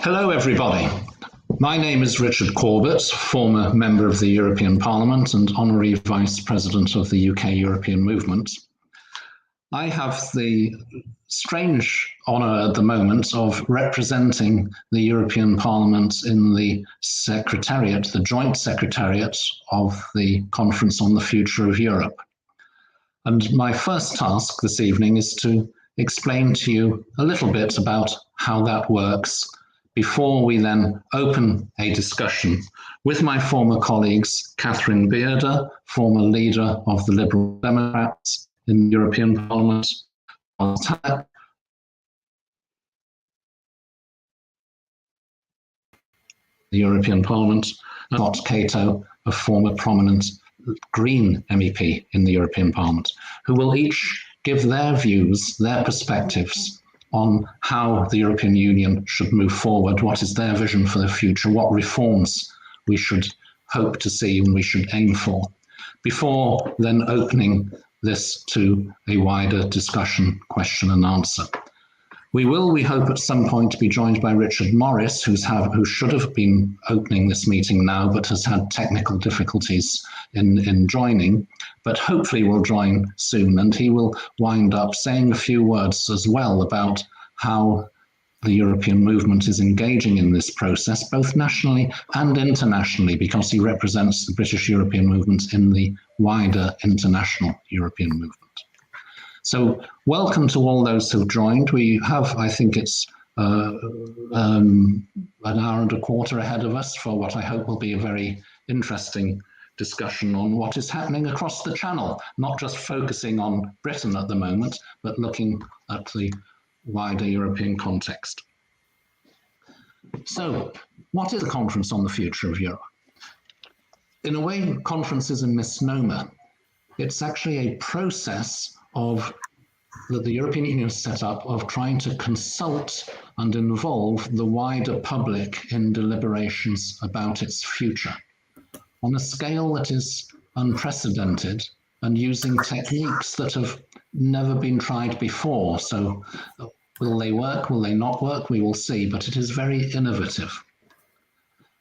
Hello, everybody. My name is Richard Corbett, former member of the European Parliament and Honorary Vice President of the UK European Movement. I have the strange honour at the moment of representing the European Parliament in the Secretariat, the Joint Secretariat of the Conference on the Future of Europe. And my first task this evening is to explain to you a little bit about how that works before we then open a discussion with my former colleagues, Catherine Bearder, former leader of the Liberal Democrats in the European Parliament, Tanek, the European Parliament, and Scott Cato, a former prominent Green MEP in the European Parliament, who will each give their views, their perspectives on how the European Union should move forward, what is their vision for the future, what reforms we should hope to see and we should aim for, before then opening this to a wider discussion, question and answer. We will, we hope, at some point be joined by Richard Morris, who should have been opening this meeting now, but has had technical difficulties in joining, but hopefully will join soon. And he will wind up saying a few words as well about how the European movement is engaging in this process, both nationally and internationally, because he represents the British European movement in the wider international European movement. So welcome to all those who've joined. We have, I think it's an hour and a quarter ahead of us for what I hope will be a very interesting discussion on what is happening across the Channel, not just focusing on Britain at the moment, but looking at the wider European context. So, what is the Conference on the Future of Europe? In a way, conference is a misnomer. It's actually a process that the European Union has set up of trying to consult and involve the wider public in deliberations about its future on a scale that is unprecedented and using techniques that have never been tried before. So will they work? Will they not work? We will see, but it is very innovative.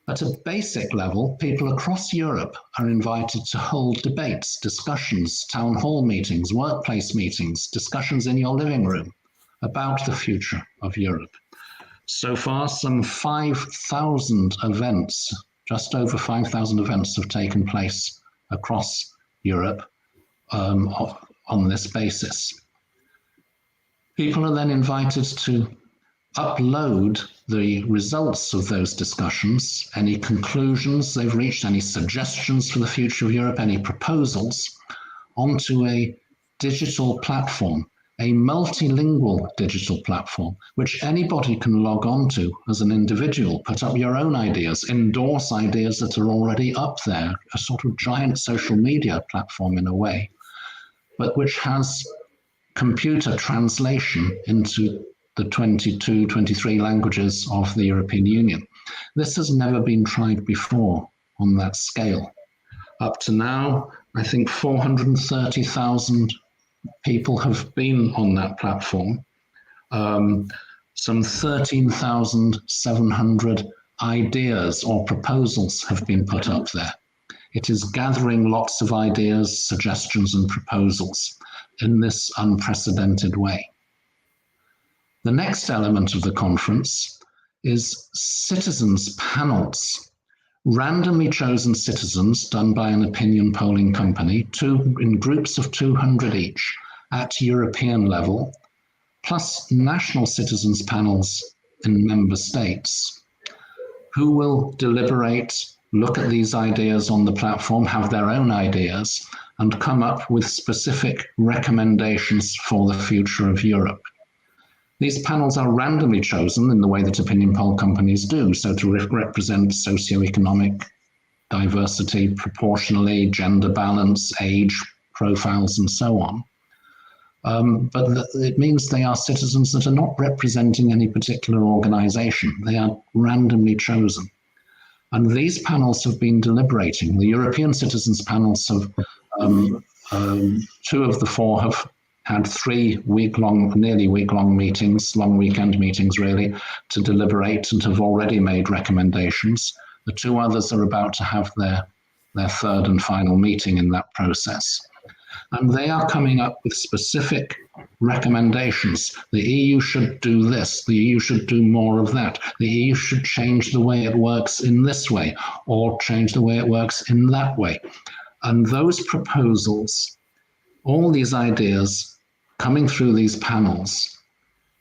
At a basic level, people across Europe are invited to hold debates, discussions, town hall meetings, workplace meetings, discussions in your living room about the future of Europe. So far, some 5,000 events, just over 5,000 events have taken place across Europe on this basis. People are then invited to upload the results of those discussions, any conclusions they've reached, any suggestions for the future of Europe, any proposals, onto a digital platform, a multilingual digital platform, which anybody can log on to as an individual, put up your own ideas, endorse ideas that are already up there, a sort of giant social media platform in a way, but which has computer translation into the 22, 23 languages of the European Union. This has never been tried before on that scale. Up to now, I think 430,000 people have been on that platform. Some 13,700 ideas or proposals have been put up there. It is gathering lots of ideas, suggestions, and proposals in this unprecedented way. The next element of the conference is citizens' panels, randomly chosen citizens done by an opinion polling company, in groups of 200 each at European level, plus national citizens' panels in member states, who will deliberate, look at these ideas on the platform, have their own ideas, and come up with specific recommendations for the future of Europe. These panels are randomly chosen in the way that opinion poll companies do, so to represent socioeconomic diversity proportionally, gender balance, age profiles, and so on. But it means they are citizens that are not representing any particular organization. They are randomly chosen. And these panels have been deliberating. The European citizens panels have, two of the four have had 3 nearly week-long meetings, long weekend meetings really, to deliberate and have already made recommendations. The 2 others are about to have their 3rd and final meeting in that process. And they are coming up with specific recommendations. The EU should do this, the EU should do more of that, the EU should change the way it works in this way, or change the way it works in that way. And those proposals, all these ideas coming through these panels,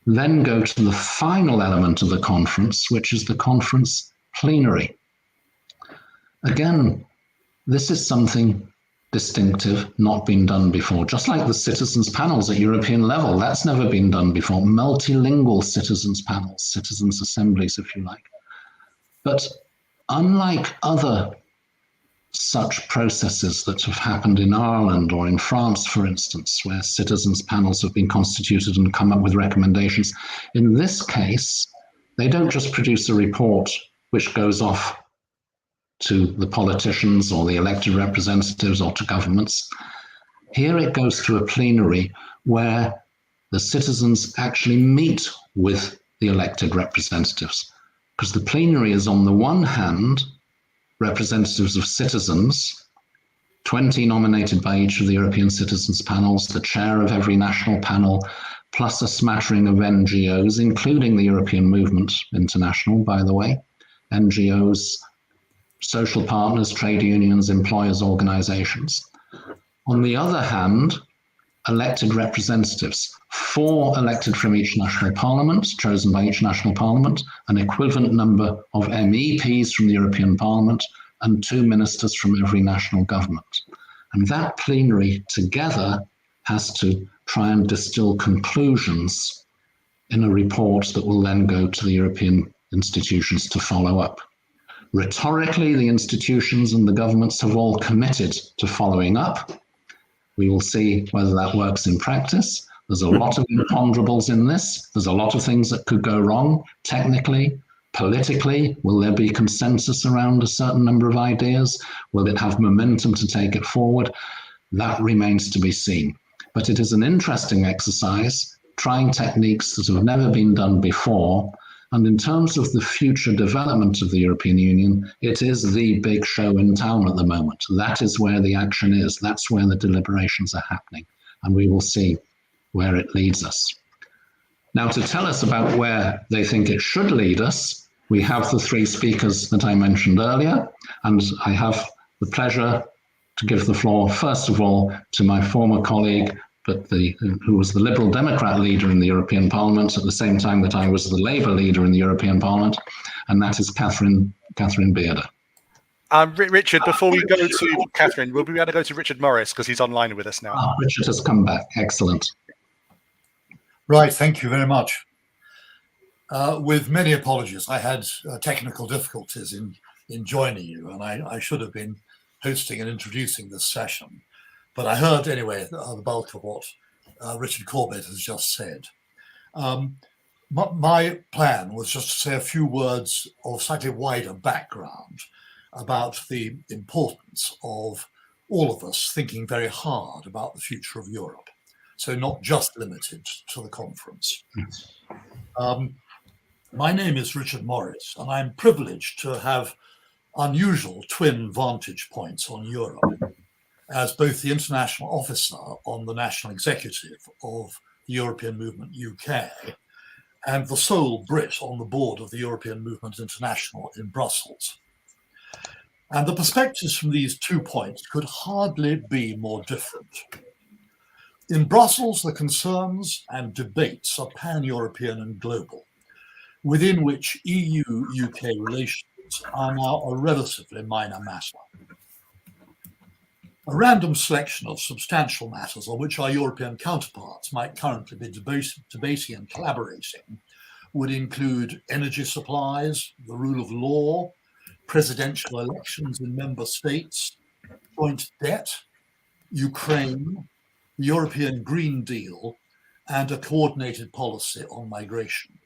then go to the final element of the conference, which is the conference plenary. Again, this is something distinctive, not been done before. Just like the citizens panels at European level, that's never been done before. Multilingual citizens panels, citizens assemblies, if you like. But unlike other such processes that have happened in Ireland or in France, for instance, where citizens panels have been constituted and come up with recommendations, in this case, they don't just produce a report which goes off to the politicians or the elected representatives or to governments. Here it goes to a plenary where the citizens actually meet with the elected representatives, because the plenary is on the one hand representatives of citizens, 20 nominated by each of the European citizens panels, the chair of every national panel, plus a smattering of NGOs, including the European Movement International, by the way, NGOs, social partners, trade unions, employers' organizations. On the other hand, elected representatives, 4 elected from each national parliament, chosen by each national parliament, an equivalent number of MEPs from the European Parliament, and 2 ministers from every national government. And that plenary together has to try and distill conclusions in a report that will then go to the European institutions to follow up. Rhetorically, the institutions and the governments have all committed to following up. We will see whether that works in practice. There's a lot of imponderables in this. There's a lot of things that could go wrong technically, politically. Will there be consensus around a certain number of ideas? Will it have momentum to take it forward? That remains to be seen. But it is an interesting exercise, trying techniques that have never been done before. And in terms of the future development of the European Union, it is the big show in town at the moment. That is where the action is. That's where the deliberations are happening. And we will see where it leads us. Now, to tell us about where they think it should lead us, we have the 3 speakers that I mentioned earlier. And I have the pleasure to give the floor, first of all, to my former colleague, who was the Liberal Democrat leader in the European Parliament at the same time that I was the Labour leader in the European Parliament, and that is Catherine Bearder. Richard, before we go to Catherine, we'll be able to go to Richard Morris because he's online with us now. Richard has come back. Excellent. Right, thank you very much. With many apologies, I had technical difficulties in joining you, and I should have been hosting and introducing this session. But I heard, anyway, the bulk of what Richard Corbett has just said. My plan was just to say a few words of slightly wider background about the importance of all of us thinking very hard about the future of Europe. So not just limited to the conference. My name is Richard Morris, and I'm privileged to have unusual twin vantage points on Europe, as both the international officer on the national executive of the European Movement UK and the sole Brit on the board of the European Movement International in Brussels. And the perspectives from these 2 points could hardly be more different. In Brussels, the concerns and debates are pan-European and global, within which EU-UK relations are now a relatively minor matter. A random selection of substantial matters on which our European counterparts might currently be debating and collaborating would include energy supplies, the rule of law, presidential elections in member states, joint debt, Ukraine, the European Green Deal, and a coordinated policy on migration.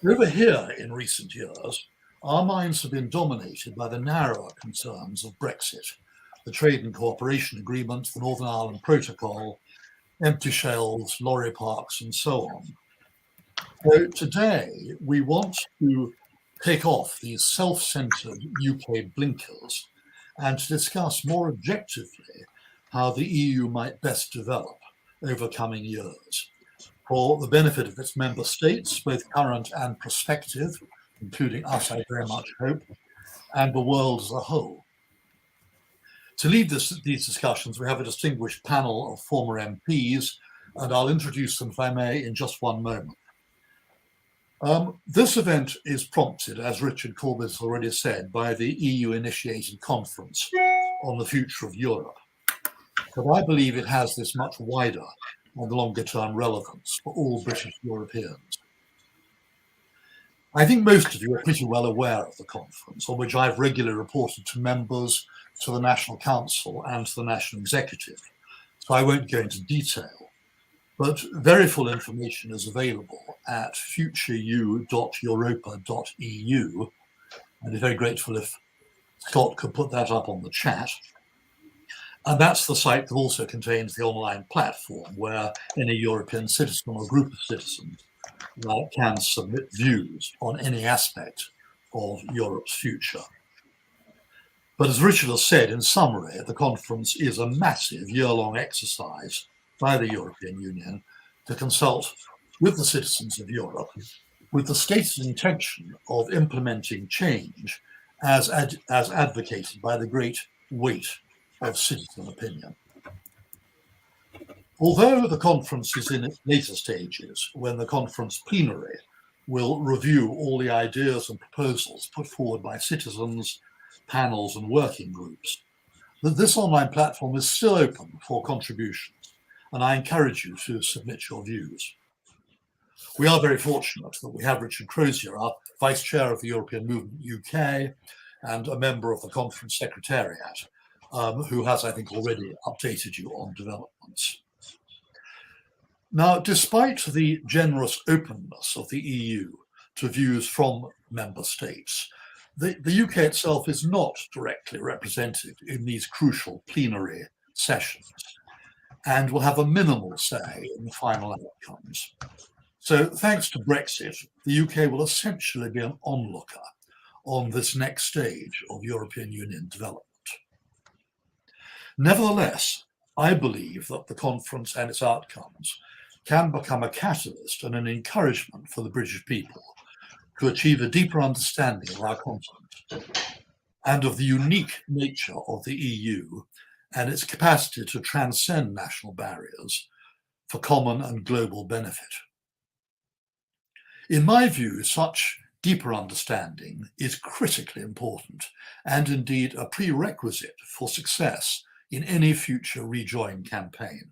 Over here in recent years, our minds have been dominated by the narrower concerns of Brexit, the Trade and Cooperation Agreement, the Northern Ireland Protocol, empty shelves, lorry parks, and so on. So today, we want to take off these self-centered UK blinkers and to discuss more objectively how the EU might best develop over coming years for the benefit of its member states, both current and prospective, including us, I very much hope, and the world as a whole. To lead these discussions, we have a distinguished panel of former MPs, and I'll introduce them, if I may, in just one moment. This event is prompted, as Richard Corbett has already said, by the EU-initiated Conference on the Future of Europe. But I believe it has this much wider and longer-term relevance for all British Europeans. I think most of you are pretty well aware of the conference, on which I've regularly reported to members, to the National Council and to the National Executive, so I won't go into detail. But very full information is available at futureu.europa.eu. I'd be very grateful if Scott could put that up on the chat. And that's the site that also contains the online platform where any European citizen or group of citizens can submit views on any aspect of Europe's future. But as Richard has said, in summary, the conference is a massive year-long exercise by the European Union to consult with the citizens of Europe with the stated intention of implementing change as advocated by the great weight of citizen opinion. Although the conference is in its later stages, when the Conference Plenary will review all the ideas and proposals put forward by citizens, panels and working groups, this online platform is still open for contributions, and I encourage you to submit your views. We are very fortunate that we have Richard Crozier, our Vice Chair of the European Movement UK and a member of the Conference Secretariat, who has, I think, already updated you on developments. Now, despite the generous openness of the EU to views from member states, the UK itself is not directly represented in these crucial plenary sessions and will have a minimal say in the final outcomes. So thanks to Brexit, the UK will essentially be an onlooker on this next stage of European Union development. Nevertheless, I believe that the conference and its outcomes can become a catalyst and an encouragement for the British people to achieve a deeper understanding of our continent and of the unique nature of the EU and its capacity to transcend national barriers for common and global benefit. In my view, such deeper understanding is critically important and indeed a prerequisite for success in any future rejoin campaign.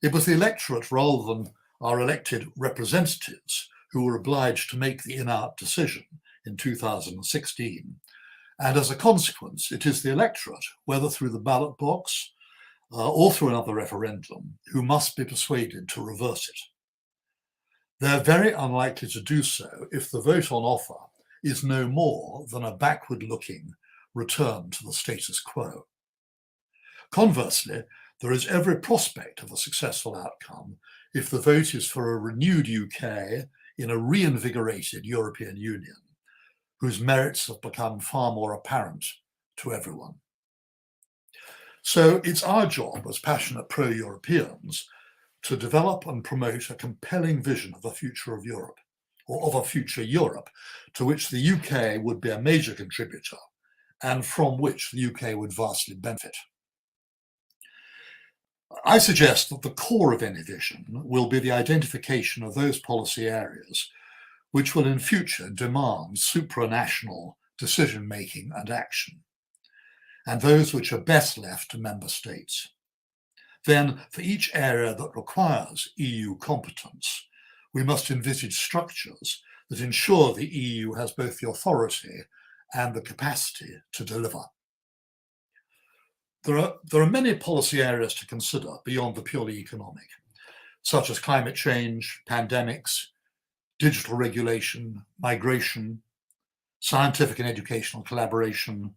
It was the electorate rather than our elected representatives who were obliged to make the in-out decision in 2016. And as a consequence, it is the electorate, whether through the ballot box or through another referendum, who must be persuaded to reverse it. They're very unlikely to do so if the vote on offer is no more than a backward-looking return to the status quo. Conversely, there is every prospect of a successful outcome if the vote is for a renewed UK in a reinvigorated European Union, whose merits have become far more apparent to everyone. So it's our job as passionate pro-Europeans to develop and promote a compelling vision of the future of Europe, or of a future Europe, to which the UK would be a major contributor and from which the UK would vastly benefit. I suggest that the core of any vision will be the identification of those policy areas which will in future demand supranational decision-making and action, and those which are best left to member states. Then, for each area that requires EU competence, we must envisage structures that ensure the EU has both the authority and the capacity to deliver. There are many policy areas to consider beyond the purely economic, such as climate change, pandemics, digital regulation, migration, scientific and educational collaboration,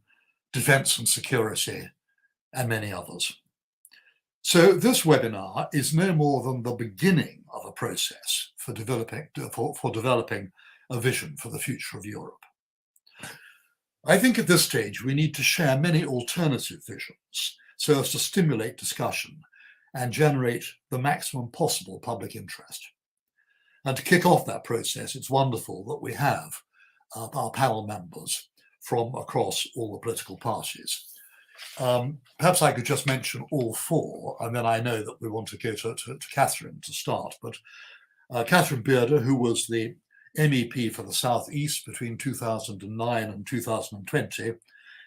defense and security, and many others. So this webinar is no more than the beginning of a process for developing a vision for the future of Europe. I think at this stage we need to share many alternative visions so as to stimulate discussion and generate the maximum possible public interest. And to kick off that process, it's wonderful that we have our panel members from across all the political parties. Perhaps I could just mention all four, and then I know that we want to go to Catherine to start. But Catherine Bearder, who was the MEP for the South East between 2009 and 2020,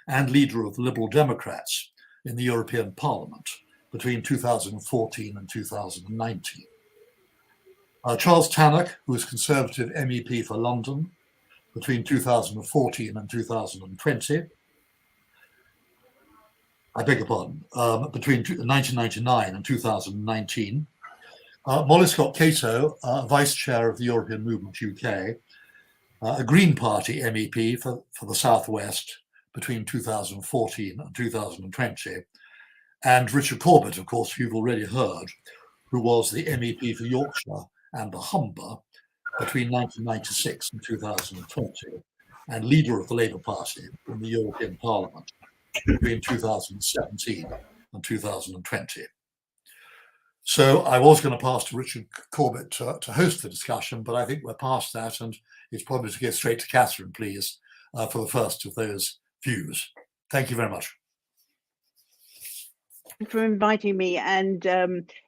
and leader of the Liberal Democrats in the European Parliament between 2014 and 2019. Charles Tanek, who was Conservative MEP for London between 2014 and 2020. I beg your pardon, between 1999 and 2019. Molly Scott Cato, Vice Chair of the European Movement UK, a Green Party MEP for the South West between 2014 and 2020. And Richard Corbett, of course, who you've already heard, who was the MEP for Yorkshire and the Humber between 1996 and 2020, and leader of the Labour Party in the European Parliament between 2017 and 2020. So I was going to pass to Richard Corbett to host the discussion, but I think we're past that, and it's probably to get straight to Catherine, please, for the first of those views. Thank you very much. Thank you for inviting me, and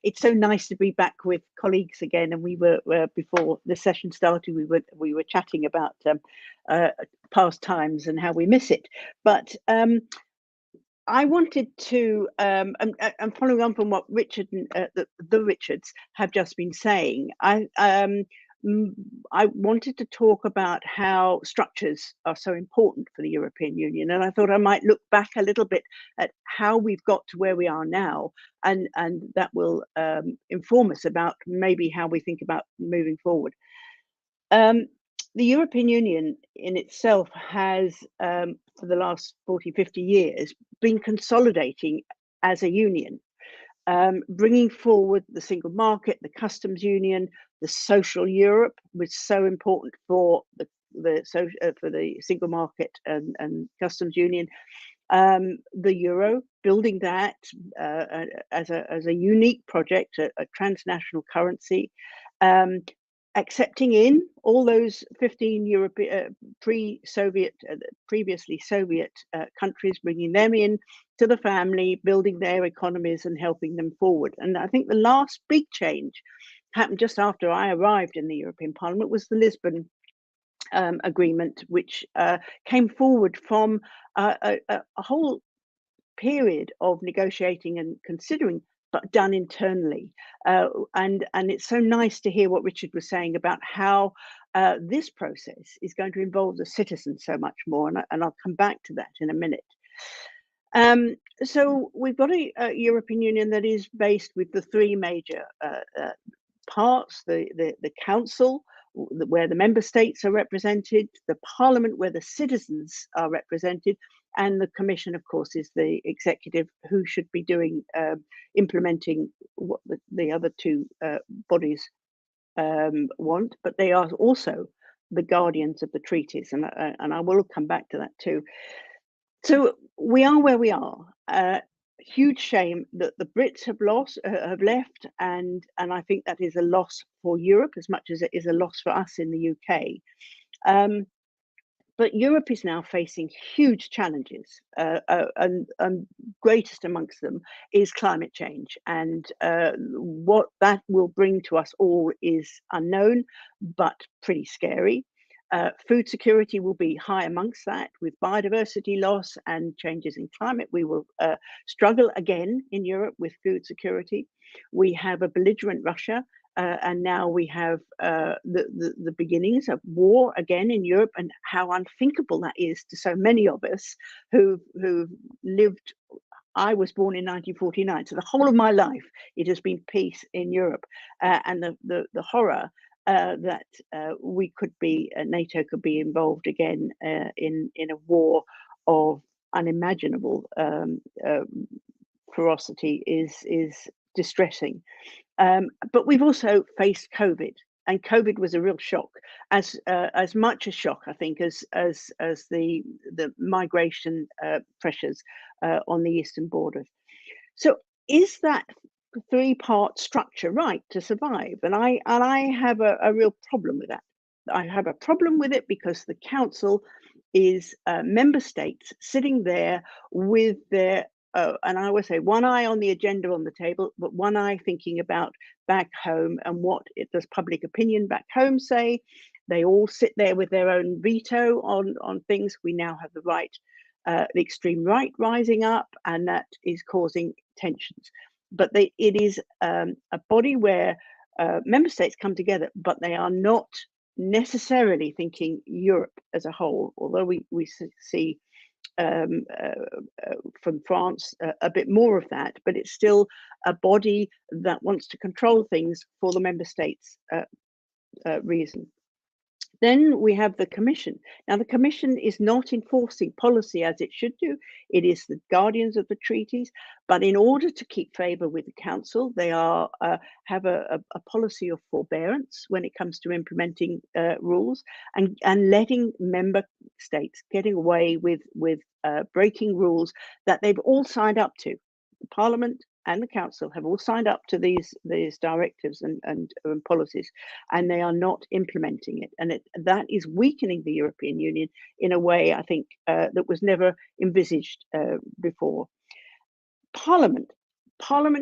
it's so nice to be back with colleagues again. And we were before the session started, we were chatting about past times and how we miss it. But I wanted to, and following on from what Richard and the Richards have just been saying, I wanted to talk about how structures are so important for the European Union, and I thought I might look back a little bit at how we've got to where we are now, and that will inform us about maybe how we think about moving forward. The European Union in itself has, for the last 40, 50 years, been consolidating as a union, bringing forward the single market, the customs union, the social Europe was so important for the single market and customs union. The euro, building that as a unique project, a transnational currency. Accepting in all those 15 previously Soviet countries, bringing them in to the family, building their economies and helping them forward. And I think the last big change happened just after I arrived in the European Parliament was the Lisbon Agreement, which came forward from a whole period of negotiating and considering, but done internally. And it's so nice to hear what Richard was saying about how this process is going to involve the citizens so much more. And I'll come back to that in a minute. So we've got a European Union that is based with the three major parts, the Council, where the member states are represented, the Parliament, where the citizens are represented, and the Commission, of course, is the executive who should be doing implementing what the other two bodies want, but they are also the guardians of the treaties, and I will come back to that too. So we are where we are. Huge shame that the Brits have left, and I think that is a loss for Europe as much as it is a loss for us in the UK. But Europe is now facing huge challenges, and greatest amongst them is climate change. And what that will bring to us all is unknown, but pretty scary. Food security will be high amongst that. With biodiversity loss and changes in climate, we will struggle again in Europe with food security. We have a belligerent Russia. And now we have the beginnings of war again in Europe, and how unthinkable that is to so many of us who've lived. I was born in 1949, so the whole of my life it has been peace in Europe, and the horror that we could be, NATO could be involved again in a war of unimaginable ferocity is distressing. But we've also faced COVID, and COVID was a real shock, as much a shock, I think, as the migration pressures on the eastern borders. So is that three-part structure right to survive? And I have a real problem with that. I have a problem with it because the council is member states sitting there with their and I always say one eye on the agenda on the table, but one eye thinking about back home and what does public opinion back home say. They all sit there with their own veto on things. We now have the right, the extreme right rising up, and that is causing tensions. But it is a body where member states come together, but they are not necessarily thinking Europe as a whole, although we see from France a bit more of that, but it's still a body that wants to control things for the member states reason. Then we have the Commission. Now, the Commission is not enforcing policy as it should do. It is the guardians of the treaties. But in order to keep favour with the Council, they are have a policy of forbearance when it comes to implementing rules and letting member states getting away with breaking rules that they've all signed up to. The Parliament and the Council have all signed up to these directives and policies, and they are not implementing it. And that is weakening the European Union in a way, I think, that was never envisaged before. Parliament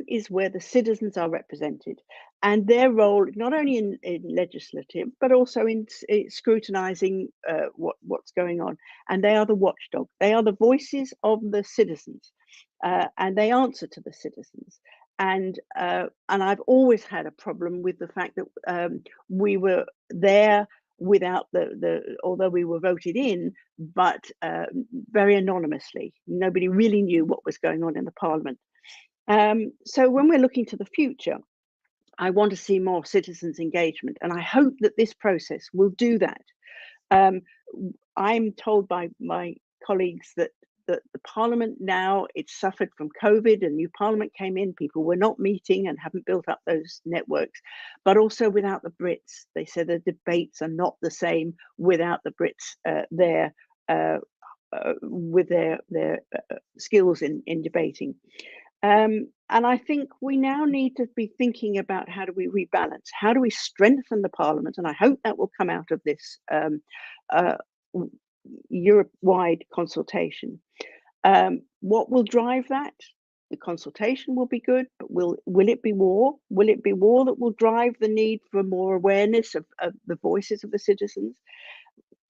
is where the citizens are represented, and their role not only in legislative but also in scrutinising what's going on. And they are the watchdog. They are the voices of the citizens. And they answer to the citizens, and I've always had a problem with the fact that we were there without although we were voted in, but very anonymously. Nobody really knew what was going on in the Parliament. So when we're looking to the future, I want to see more citizens' engagement, and I hope that this process will do that. I'm told by my colleagues that the Parliament now, it's suffered from COVID, a new Parliament came in, people were not meeting and haven't built up those networks, but also without the Brits. They said the debates are not the same without the Brits there with their skills in debating. And I think we now need to be thinking about how do we rebalance, how do we strengthen the Parliament, and I hope that will come out of this Europe-wide consultation. What will drive that? The consultation will be good, but will it be war? Will it be war that will drive the need for more awareness of the voices of the citizens?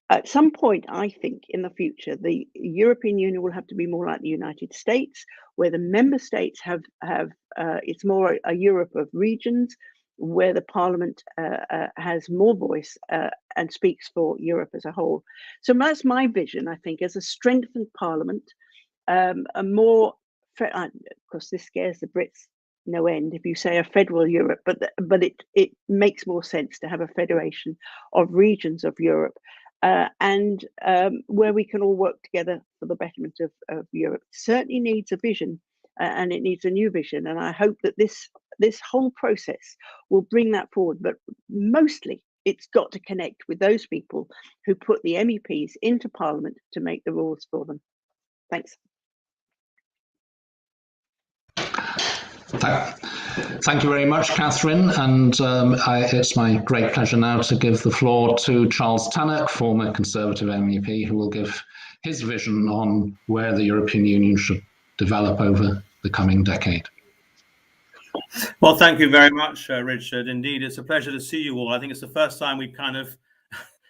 At some point, I think in the future, the European Union will have to be more like the United States, where the member states have it's more a Europe of regions, where the Parliament has more voice and speaks for Europe as a whole. So that's my vision, I think, as a strengthened Parliament, a more, of course, this scares the Brits no end if you say a federal Europe, but it makes more sense to have a federation of regions of Europe, and where we can all work together for the betterment of Europe. It certainly needs a vision, and it needs a new vision, and I hope that this whole process will bring that forward. But mostly, it's got to connect with those people who put the MEPs into Parliament to make the rules for them. Thanks. Thank you very much, Catherine. And it's my great pleasure now to give the floor to Charles Tanek, former Conservative MEP, who will give his vision on where the European Union should develop over the coming decade. Well, thank you very much, Richard. Indeed, it's a pleasure to see you all. I think it's the first time we've kind of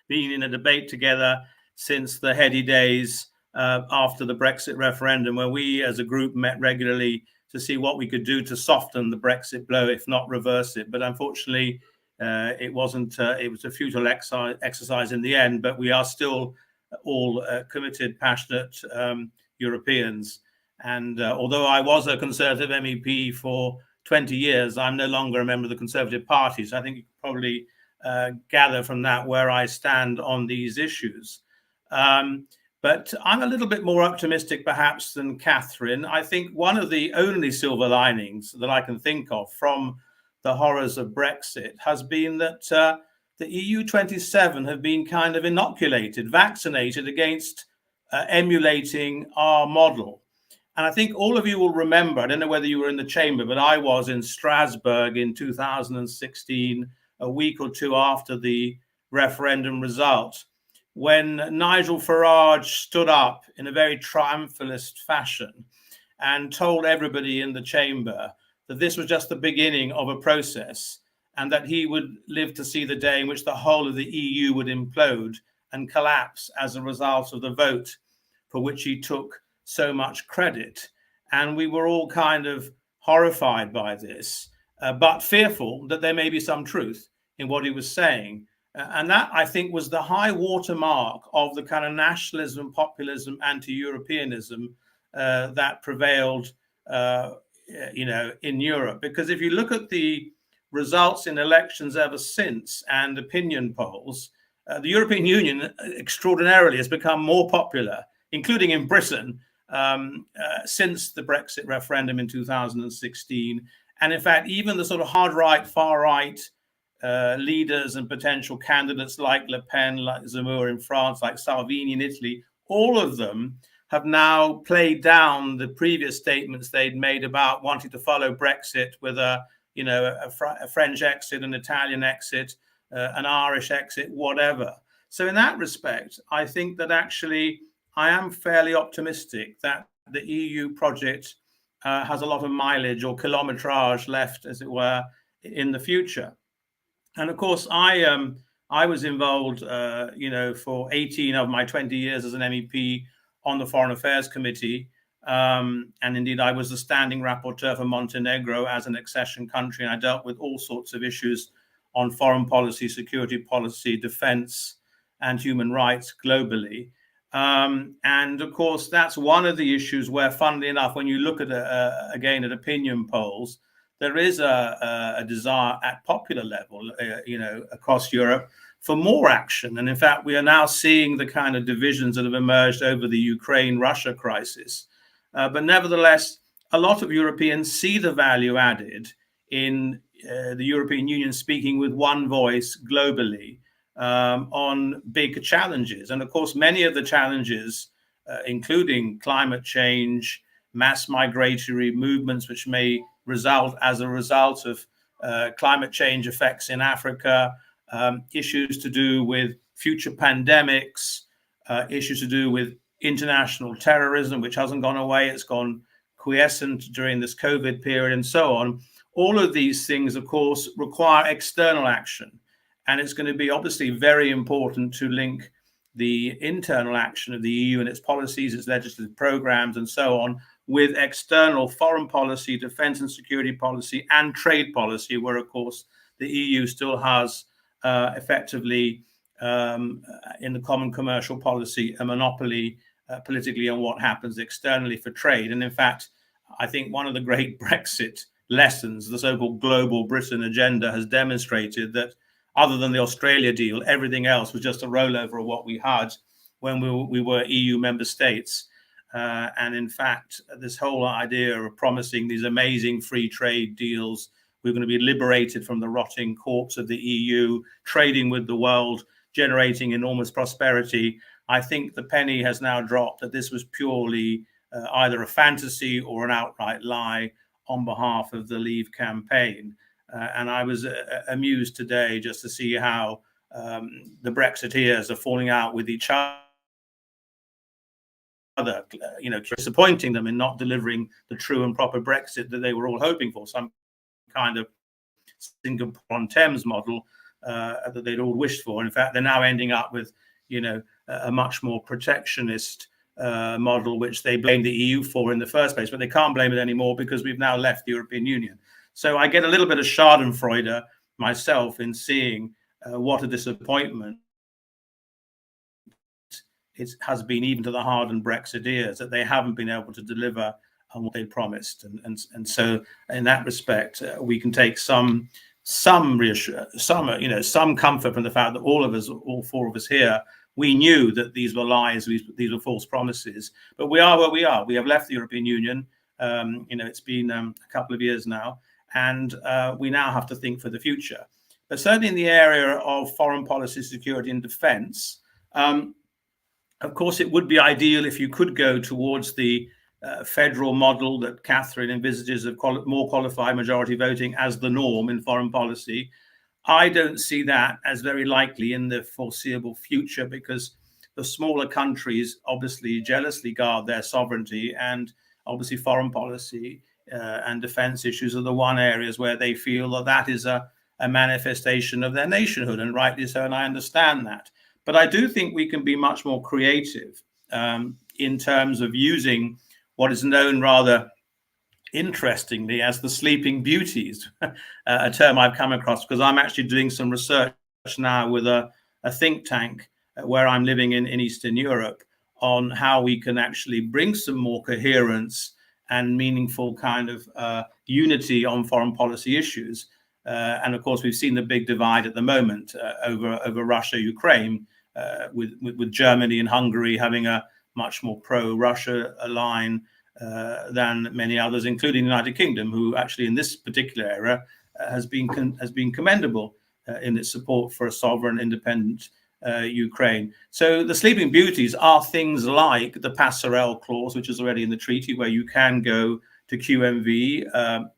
been in a debate together since the heady days after the Brexit referendum, where we as a group met regularly to see what we could do to soften the Brexit blow, if not reverse it. But unfortunately, it wasn't. It was a futile exercise in the end. But we are still all committed, passionate Europeans. And although I was a Conservative MEP for 20 years, I'm no longer a member of the Conservative Party. So I think you can probably gather from that where I stand on these issues. But I'm a little bit more optimistic, perhaps, than Catherine. I think one of the only silver linings that I can think of from the horrors of Brexit has been that the EU 27 have been kind of inoculated, vaccinated against emulating our model. And I think all of you will remember, I don't know whether you were in the chamber, but I was in Strasbourg in 2016, a week or two after the referendum result, when Nigel Farage stood up in a very triumphalist fashion and told everybody in the chamber that this was just the beginning of a process and that he would live to see the day in which the whole of the EU would implode and collapse as a result of the vote for which he took so much credit. And we were all kind of horrified by this, but fearful that there may be some truth in what he was saying. And that, I think, was the high watermark of the kind of nationalism, populism, anti-Europeanism that prevailed, in Europe. Because if you look at the results in elections ever since and opinion polls, the European Union extraordinarily has become more popular, including in Britain, since the Brexit referendum in 2016. And in fact, even the sort of hard right, far right leaders and potential candidates like Le Pen, like Zemmour in France, like Salvini in Italy, all of them have now played down the previous statements they'd made about wanting to follow Brexit with a French exit, an Italian exit, an Irish exit, whatever. So in that respect, I think that actually I am fairly optimistic that the EU project has a lot of mileage or kilometrage left, as it were, in the future. And of course, I was involved, for 18 of my 20 years as an MEP on the Foreign Affairs Committee. And indeed, I was the standing rapporteur for Montenegro as an accession country. And I dealt with all sorts of issues on foreign policy, security policy, defense, and human rights globally. And of course, that's one of the issues where, funnily enough, when you look at, again, at opinion polls, there is a desire at popular level, across Europe for more action. And in fact, we are now seeing the kind of divisions that have emerged over the Ukraine-Russia crisis. But nevertheless, a lot of Europeans see the value added in the European Union speaking with one voice globally on big challenges. And of course, many of the challenges, including climate change, mass migratory movements, which may result as a result of climate change effects in Africa, issues to do with future pandemics, issues to do with international terrorism, which hasn't gone away, it's gone quiescent during this COVID period, and so on. All of these things, of course, require external action. And it's going to be obviously very important to link the internal action of the EU and its policies, its legislative programs, and so on, with external foreign policy, defense and security policy, and trade policy, where, of course, the EU still has effectively, in the common commercial policy, a monopoly politically on what happens externally for trade. And in fact, I think one of the great Brexit lessons, the so-called global Britain agenda, has demonstrated that other than the Australia deal, everything else was just a rollover of what we had when we were EU member states. And in fact, this whole idea of promising these amazing free trade deals, we're going to be liberated from the rotting corpse of the EU, trading with the world, generating enormous prosperity. I think the penny has now dropped that this was purely either a fantasy or an outright lie on behalf of the Leave campaign. And I was amused today just to see how the Brexiteers are falling out with each other, disappointing them in not delivering the true and proper Brexit that they were all hoping for, some kind of Singapore-on-Thames model that they'd all wished for. In fact, they're now ending up with, a much more protectionist model, which they blamed the EU for in the first place, but they can't blame it anymore because we've now left the European Union. So I get a little bit of schadenfreude myself in seeing what a disappointment it has been, even to the hardened Brexiteers, that they haven't been able to deliver on what they promised. And so in that respect, we can take some reassurance, some comfort from the fact that all four of us here we knew that these were lies, these were false promises. But we are where we are. We have left the European Union. It's been a couple of years now, and we now have to think for the future. But certainly in the area of foreign policy, security, and defence, of course, it would be ideal if you could go towards the federal model that Catherine envisages of more qualified majority voting as the norm in foreign policy. I don't see that as very likely in the foreseeable future, because the smaller countries obviously jealously guard their sovereignty, and obviously foreign policy and defence issues are the one areas where they feel that is a manifestation of their nationhood, and rightly so, and I understand that. But I do think we can be much more creative in terms of using what is known rather interestingly as the sleeping beauties, a term I've come across because I'm actually doing some research now with a think tank where I'm living in Eastern Europe on how we can actually bring some more coherence and meaningful kind of unity on foreign policy issues. And of course, we've seen the big divide at the moment over Russia, Ukraine, with Germany and Hungary having a much more pro-Russia line than many others, including the United Kingdom, who actually in this particular era has been commendable in its support for a sovereign, independent Ukraine. So the sleeping beauties are things like the passerelle clause, which is already in the treaty, where you can go to QMV,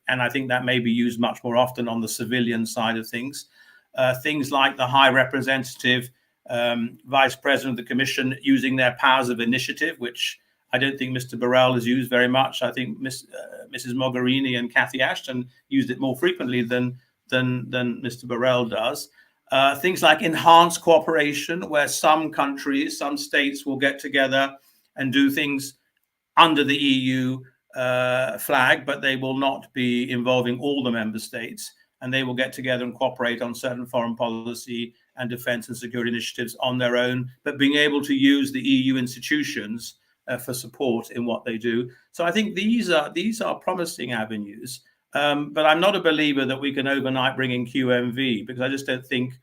and I think that may be used much more often on the civilian side of things. Things like the High Representative, Vice President of the Commission using their powers of initiative, which I don't think Mr. Borrell has used very much. I think Mrs. Mogherini and Cathy Ashton used it more frequently than Mr. Borrell does. Things like enhanced cooperation, where some countries, some states will get together and do things under the EU flag, but they will not be involving all the member states, and they will get together and cooperate on certain foreign policy and defense and security initiatives on their own, but being able to use the EU institutions for support in what they do. So I think these are promising avenues, but I'm not a believer that we can overnight bring in QMV, because I just don't think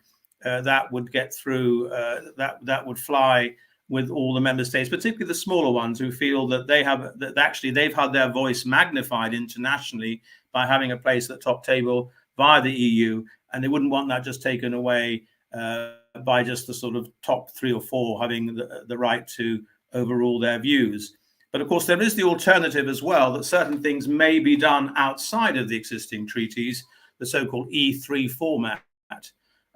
that would get through, that would fly with all the member states, particularly the smaller ones who feel that they've had their voice magnified internationally by having a place at the top table via the EU, and they wouldn't want that just taken away by just the sort of top 3 or 4 having the right to overrule their views. But of course, there is the alternative as well, that certain things may be done outside of the existing treaties, the so-called E3 format,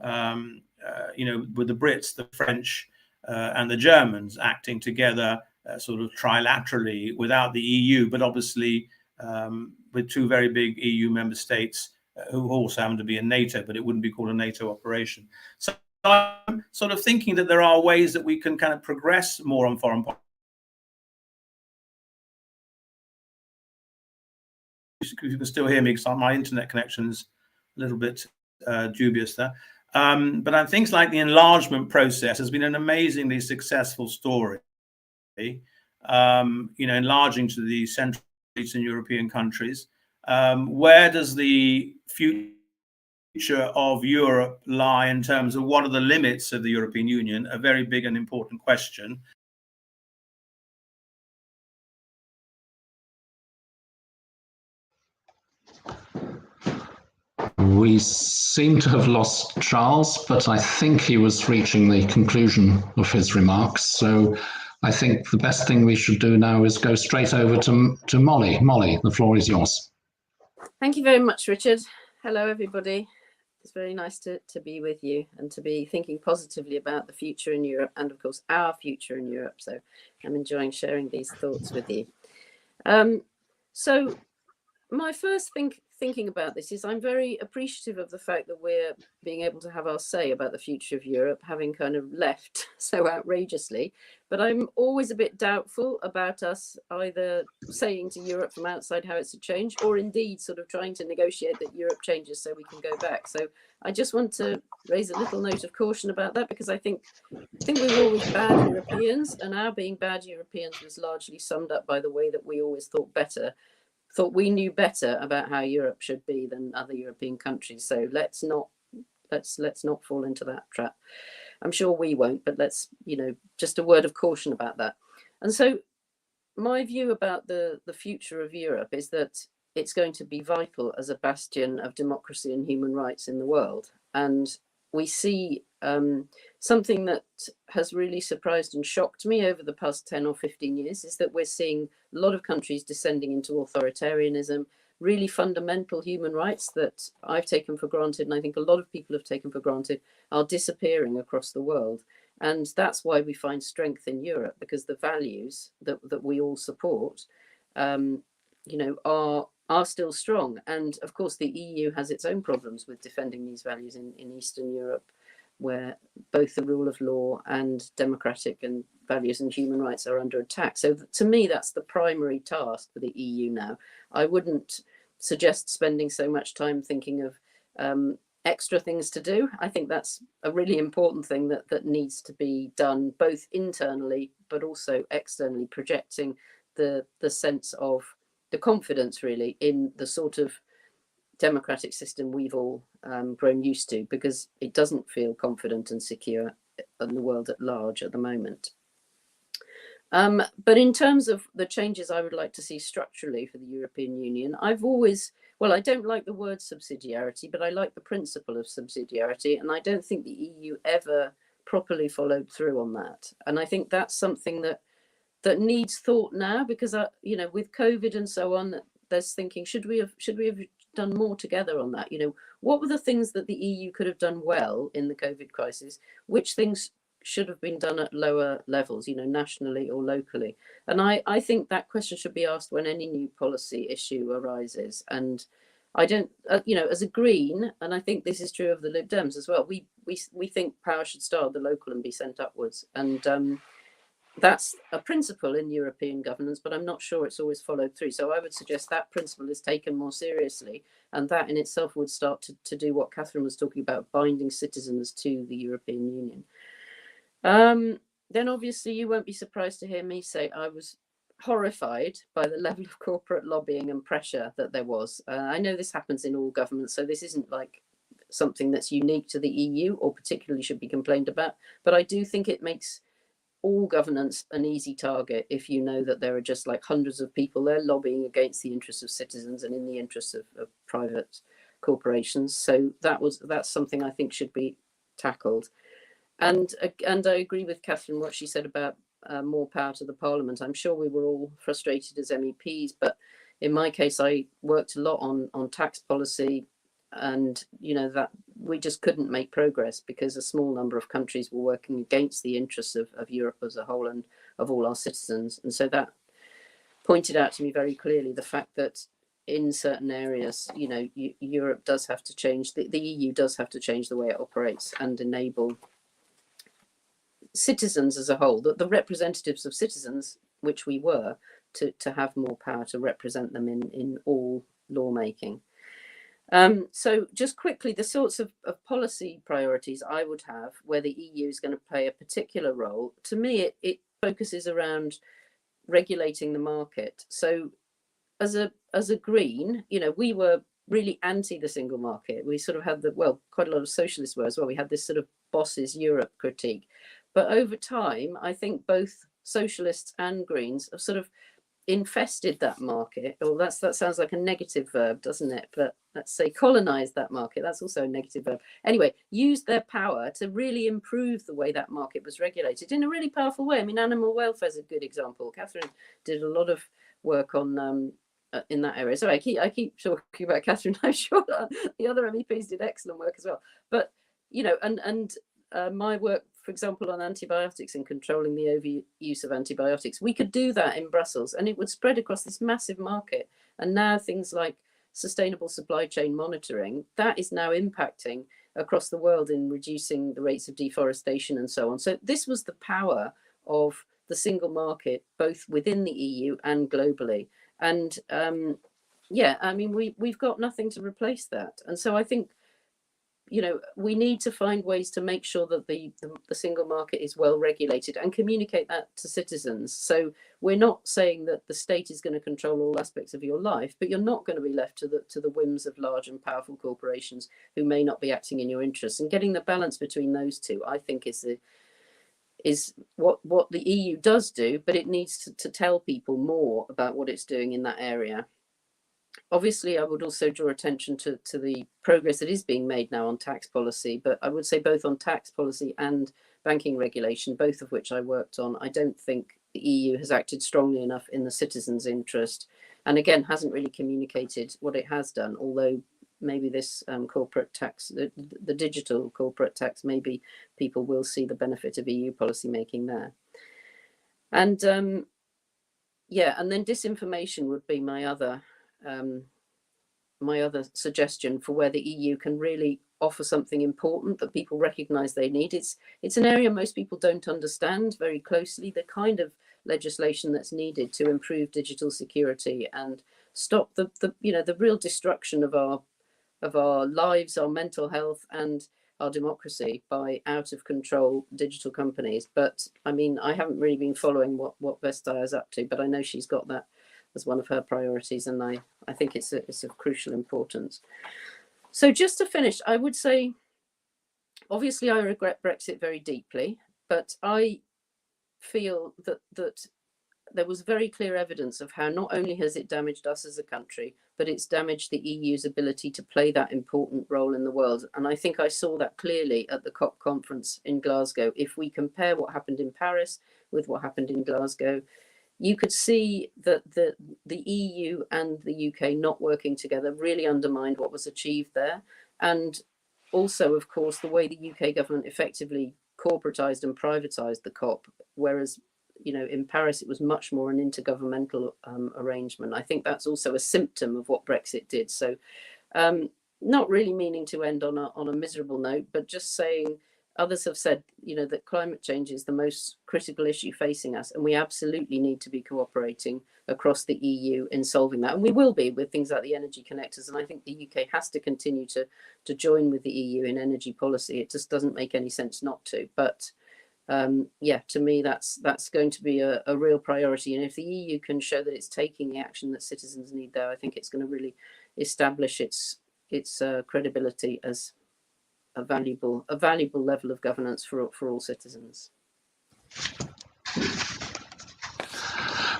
with the Brits, the French, and the Germans acting together sort of trilaterally without the EU, but obviously with 2 very big EU member states who also happen to be in NATO, but it wouldn't be called a NATO operation. So I'm sort of thinking that there are ways that we can kind of progress more on foreign policy. You can still hear me because my internet connection is a little bit dubious there. But on things like the enlargement process has been an amazingly successful story. Enlarging to the Central Eastern European countries. Where does the future of Europe lie in terms of what are the limits of the European Union? A very big and important question. We seem to have lost Charles, but I think he was reaching the conclusion of his remarks. So I think the best thing we should do now is go straight over to Molly. Molly, the floor is yours. Thank you very much, Richard. Hello, everybody. It's very nice to be with you and to be thinking positively about the future in Europe and, of course, our future in Europe. So I'm enjoying sharing these thoughts with you. So my first thinking about this is I'm very appreciative of the fact that we're being able to have our say about the future of Europe, having kind of left so outrageously. But I'm always a bit doubtful about us either saying to Europe from outside how it's to change, or indeed sort of trying to negotiate that Europe changes so we can go back. So I just want to raise a little note of caution about that, because I think we were always bad Europeans, and our being bad Europeans was largely summed up by the way that we always thought we knew better about how Europe should be than other European countries. So let's not fall into that trap. I'm sure we won't, but let's, just a word of caution about that. And so my view about the future of Europe is that it's going to be vital as a bastion of democracy and human rights in the world. And we see something that has really surprised and shocked me over the past 10 or 15 years is that we're seeing a lot of countries descending into authoritarianism, really fundamental human rights that I've taken for granted, and I think a lot of people have taken for granted, are disappearing across the world. And that's why we find strength in Europe, because the values that we all support, are still strong. And of course, the EU has its own problems with defending these values in Eastern Europe, where both the rule of law and democratic and values and human rights are under attack. So to me, that's the primary task for the EU now. I wouldn't suggest spending so much time thinking of extra things to do. I think that's a really important thing that needs to be done, both internally, but also externally, projecting the sense of the confidence really in the sort of democratic system we've all grown used to, because it doesn't feel confident and secure in the world at large at the moment. But in terms of the changes I would like to see structurally for the European Union, I don't like the word subsidiarity, but I like the principle of subsidiarity. And I don't think the EU ever properly followed through on that. And I think that's something that needs thought now, because, with COVID and so on, there's thinking, should we have done more together on that? What were the things that the EU could have done well in the COVID crisis? Which things should have been done at lower levels, nationally or locally? And I think that question should be asked when any new policy issue arises. And I don't, as a Green, and I think this is true of the Lib Dems as well, we think power should start at the local and be sent upwards. And that's a principle in European governance, but I'm not sure it's always followed through. So I would suggest that principle is taken more seriously, and that in itself would start to do what Catherine was talking about, binding citizens to the European Union. Then obviously you won't be surprised to hear me say I was horrified by the level of corporate lobbying and pressure that there was. I know this happens in all governments, so this isn't like something that's unique to the EU or particularly should be complained about, but I do think it makes all governance an easy target if you know that there are just like hundreds of people there lobbying against the interests of citizens and in the interests of private corporations. So that's something I think should be tackled. And I agree with Catherine what she said about more power to the Parliament. I'm sure we were all frustrated as MEPs, but in my case, I worked a lot on tax policy, and that we just couldn't make progress because a small number of countries were working against the interests of Europe as a whole and of all our citizens. And so that pointed out to me very clearly the fact that in certain areas, Europe does have to change, the EU does have to change the way it operates and enable citizens as a whole, the representatives of citizens, which we were, to have more power to represent them in all lawmaking. So just quickly, the sorts of policy priorities I would have where the EU is going to play a particular role, to me, it focuses around regulating the market. So as a Green, we were really anti the single market. We sort of had quite a lot of socialists were as well. We had this sort of bosses Europe critique. But over time, I think both socialists and Greens have sort of infested that market. Or that sounds like a negative verb, doesn't it? But let's say colonized that market. That's also a negative verb. Anyway, used their power to really improve the way that market was regulated in a really powerful way. I mean, animal welfare is a good example. Catherine did a lot of work on in that area. Sorry, I keep talking about Catherine. I'm sure the other MEPs did excellent work as well. But my work, for example, on antibiotics and controlling the overuse of antibiotics, we could do that in Brussels and it would spread across this massive market. And now things like sustainable supply chain monitoring, that is now impacting across the world in reducing the rates of deforestation and so on. So this was the power of the single market, both within the EU and globally. And we've got nothing to replace that. And so I think, we need to find ways to make sure that the single market is well regulated and communicate that to citizens. So we're not saying that the state is going to control all aspects of your life, but you're not going to be left to the whims of large and powerful corporations who may not be acting in your interests. And getting the balance between those two, I think, is what the EU does do, but it needs to tell people more about what it's doing in that area. Obviously, I would also draw attention to the progress that is being made now on tax policy, but I would say both on tax policy and banking regulation, both of which I worked on, I don't think the EU has acted strongly enough in the citizens' interest, and again, hasn't really communicated what it has done, although maybe this corporate tax, the digital corporate tax, maybe people will see the benefit of EU policy making there. And and then disinformation would be my other suggestion for where the EU can really offer something important that people recognise they need. It's an area most people don't understand very closely, the kind of legislation that's needed to improve digital security and stop the real destruction of our lives, our mental health, and our democracy by out of control digital companies. But I mean, I haven't really been following what Vestager is up to, but I know she's got that as one of her priorities, and I think it's of crucial importance. So just to finish, I would say, obviously I regret Brexit very deeply, but I feel that there was very clear evidence of how not only has it damaged us as a country, but it's damaged the EU's ability to play that important role in the world. And I think I saw that clearly at the COP conference in Glasgow. If we compare what happened in Paris with what happened in Glasgow, you could see that the EU and the UK not working together really undermined what was achieved there. And also, of course, the way the UK government effectively corporatized and privatized the COP, whereas in Paris, it was much more an intergovernmental arrangement. I think that's also a symptom of what Brexit did. So not really meaning to end on a miserable note, but just saying, others have said, that climate change is the most critical issue facing us, and we absolutely need to be cooperating across the EU in solving that. And we will be with things like the energy connectors. And I think the UK has to continue to join with the EU in energy policy. It just doesn't make any sense not to. But to me, that's going to be a real priority. And if the EU can show that it's taking the action that citizens need there, I think it's going to really establish its credibility as a valuable level of governance for all citizens.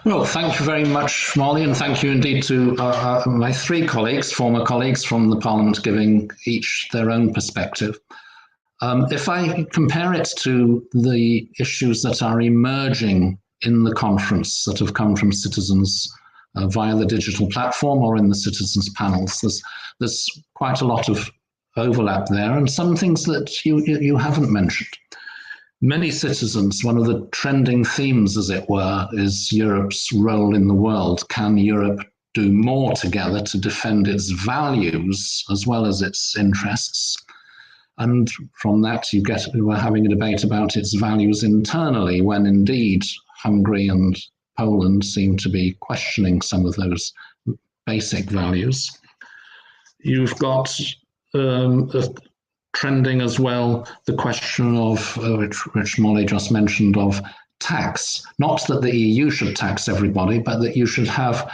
Well, thank you very much, Molly, and thank you indeed to my three former colleagues from the Parliament, giving each their own perspective. If I compare it to the issues that are emerging in the conference that have come from citizens via the digital platform or in the citizens panels, there's quite a lot of overlap there, and some things that you haven't mentioned. Many citizens, one of the trending themes, as it were, is Europe's role in the world. Can Europe do more together to defend its values as well as its interests? And from that, we're having a debate about its values internally, when indeed Hungary and Poland seem to be questioning some of those basic values. You've got trending as well the question of, which Molly just mentioned, of tax. Not that the EU should tax everybody, but that you should have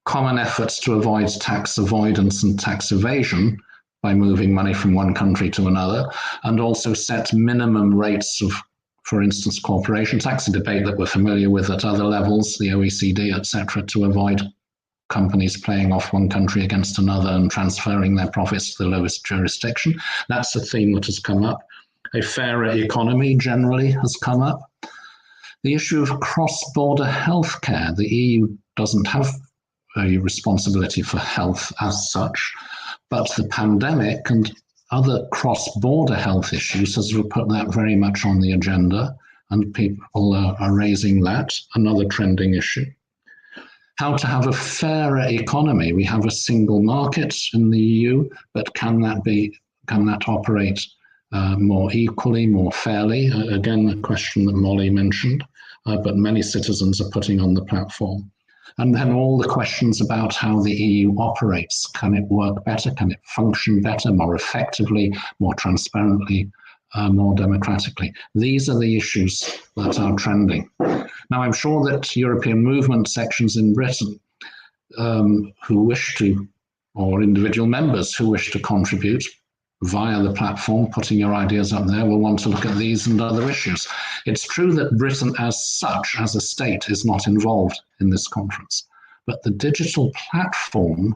common efforts to avoid tax avoidance and tax evasion by moving money from one country to another, and also set minimum rates of, for instance, corporation tax, a debate that we're familiar with at other levels, the OECD, etc., to avoid companies playing off one country against another and transferring their profits to the lowest jurisdiction. That's a theme that has come up. A fairer economy generally has come up. The issue of cross-border healthcare. The EU doesn't have a responsibility for health as such, but the pandemic and other cross-border health issues has put that very much on the agenda, and people are raising that, another trending issue. How to have a fairer economy. We have a single market in the EU, but can that operate more equally, more fairly? Again, a question that Molly mentioned, but many citizens are putting on the platform. And then all the questions about how the EU operates. Can it work better? Can it function better, more effectively, more transparently, more democratically? These are the issues that are trending. Now, I'm sure that European movement sections in Britain who wish to, or individual members who wish to contribute via the platform, putting your ideas up there, will want to look at these and other issues. It's true that Britain as such, as a state, is not involved in this conference, but the digital platform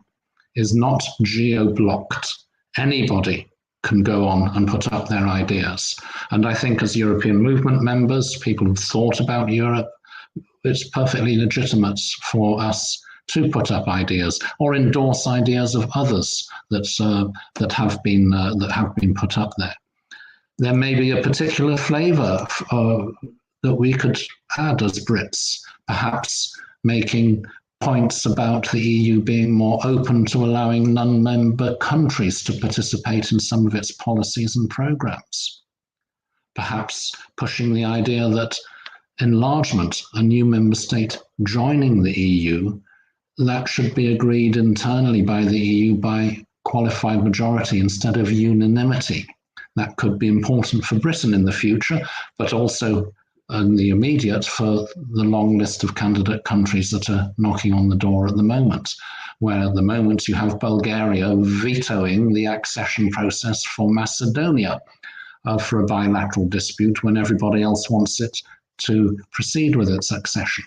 is not geo-blocked. Anybody can go on and put up their ideas. And I think as European movement members, people who've thought about Europe, it's perfectly legitimate for us to put up ideas or endorse ideas of others that have been put up there. There may be a particular flavour that we could add as Brits, perhaps making points about the EU being more open to allowing non-member countries to participate in some of its policies and programmes. Perhaps pushing the idea that enlargement, a new member state joining the EU, that should be agreed internally by the EU by qualified majority instead of unanimity. That could be important for Britain in the future, but also in the immediate for the long list of candidate countries that are knocking on the door at the moment, where at the moment you have Bulgaria vetoing the accession process for Macedonia for a bilateral dispute when everybody else wants it to proceed with its accession.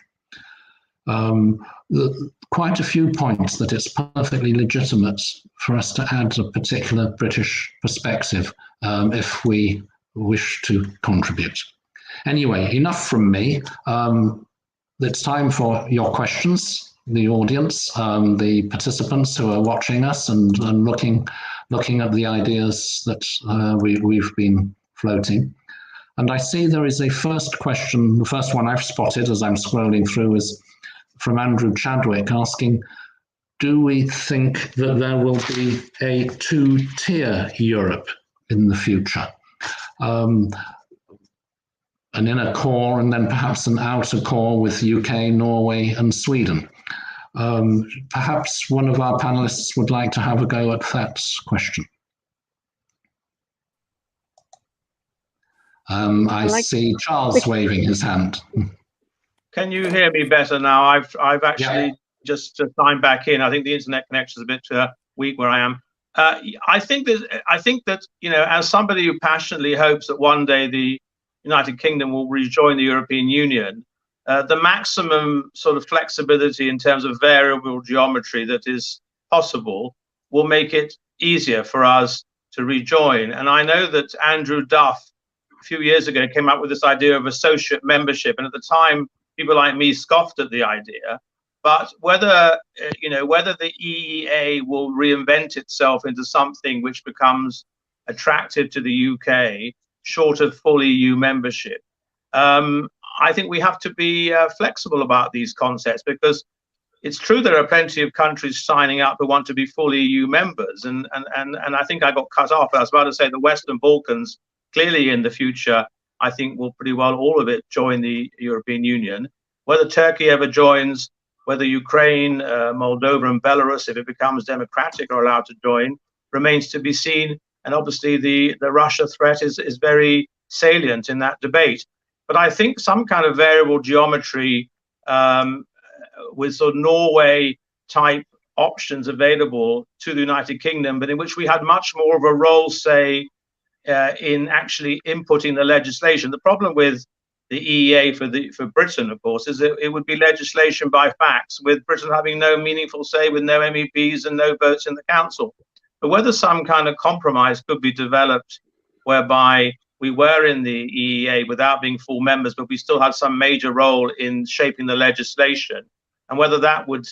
Quite a few points that it's perfectly legitimate for us to add a particular British perspective if we wish to contribute. Anyway, enough from me. It's time for your questions, the audience, the participants who are watching us and looking at the ideas that we've been floating. And I see there is a first question. The first one I've spotted as I'm scrolling through is from Andrew Chadwick asking, do we think that there will be a two-tier Europe in the future? An inner core and then perhaps an outer core with UK, Norway and Sweden. Perhaps one of our panelists would like to have a go at that question. I see Charles waving his hand. Can you hear me better now? I've actually just signed back in. I think the internet connection is a bit weak where I am. I think that as somebody who passionately hopes that one day the United Kingdom will rejoin the European Union, the maximum sort of flexibility in terms of variable geometry that is possible will make it easier for us to rejoin. And I know that Andrew Duff a few years ago came up with this idea of associate membership, and at the time people like me scoffed at the idea. But whether the EEA will reinvent itself into something which becomes attractive to the UK short of full EU membership, I think we have to be flexible about these concepts, because it's true there are plenty of countries signing up who want to be full EU members, and I think I got cut off. I was about to say the Western Balkans clearly in the future, I think will pretty well all of it join the European Union. Whether Turkey ever joins, whether Ukraine, Moldova and Belarus, if it becomes democratic, are allowed to join, remains to be seen. And obviously the Russia threat is very salient in that debate. But I think some kind of variable geometry with sort of Norway type options available to the United Kingdom, but in which we had much more of a role, say, in actually inputting the legislation. The problem with the EEA for Britain, of course, is that it would be legislation by fax, with Britain having no meaningful say, with no MEPs and no votes in the council. But whether some kind of compromise could be developed whereby we were in the EEA without being full members, but we still had some major role in shaping the legislation, and whether that would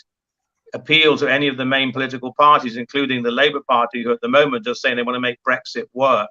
appeal to any of the main political parties, including the Labour Party, who at the moment are saying they want to make Brexit work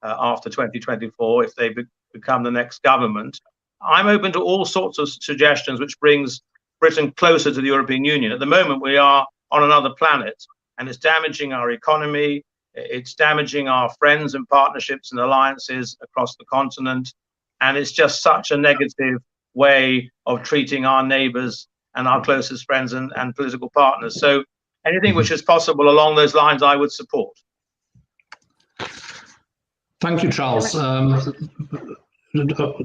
after 2024 if they become the next government. I'm open to all sorts of suggestions which brings Britain closer to the European Union. At the moment, we are on another planet, and it's damaging our economy. It's damaging our friends and partnerships and alliances across the continent. And it's just such a negative way of treating our neighbors and our closest friends and political partners. So anything which is possible along those lines, I would support. Thank you, Charles.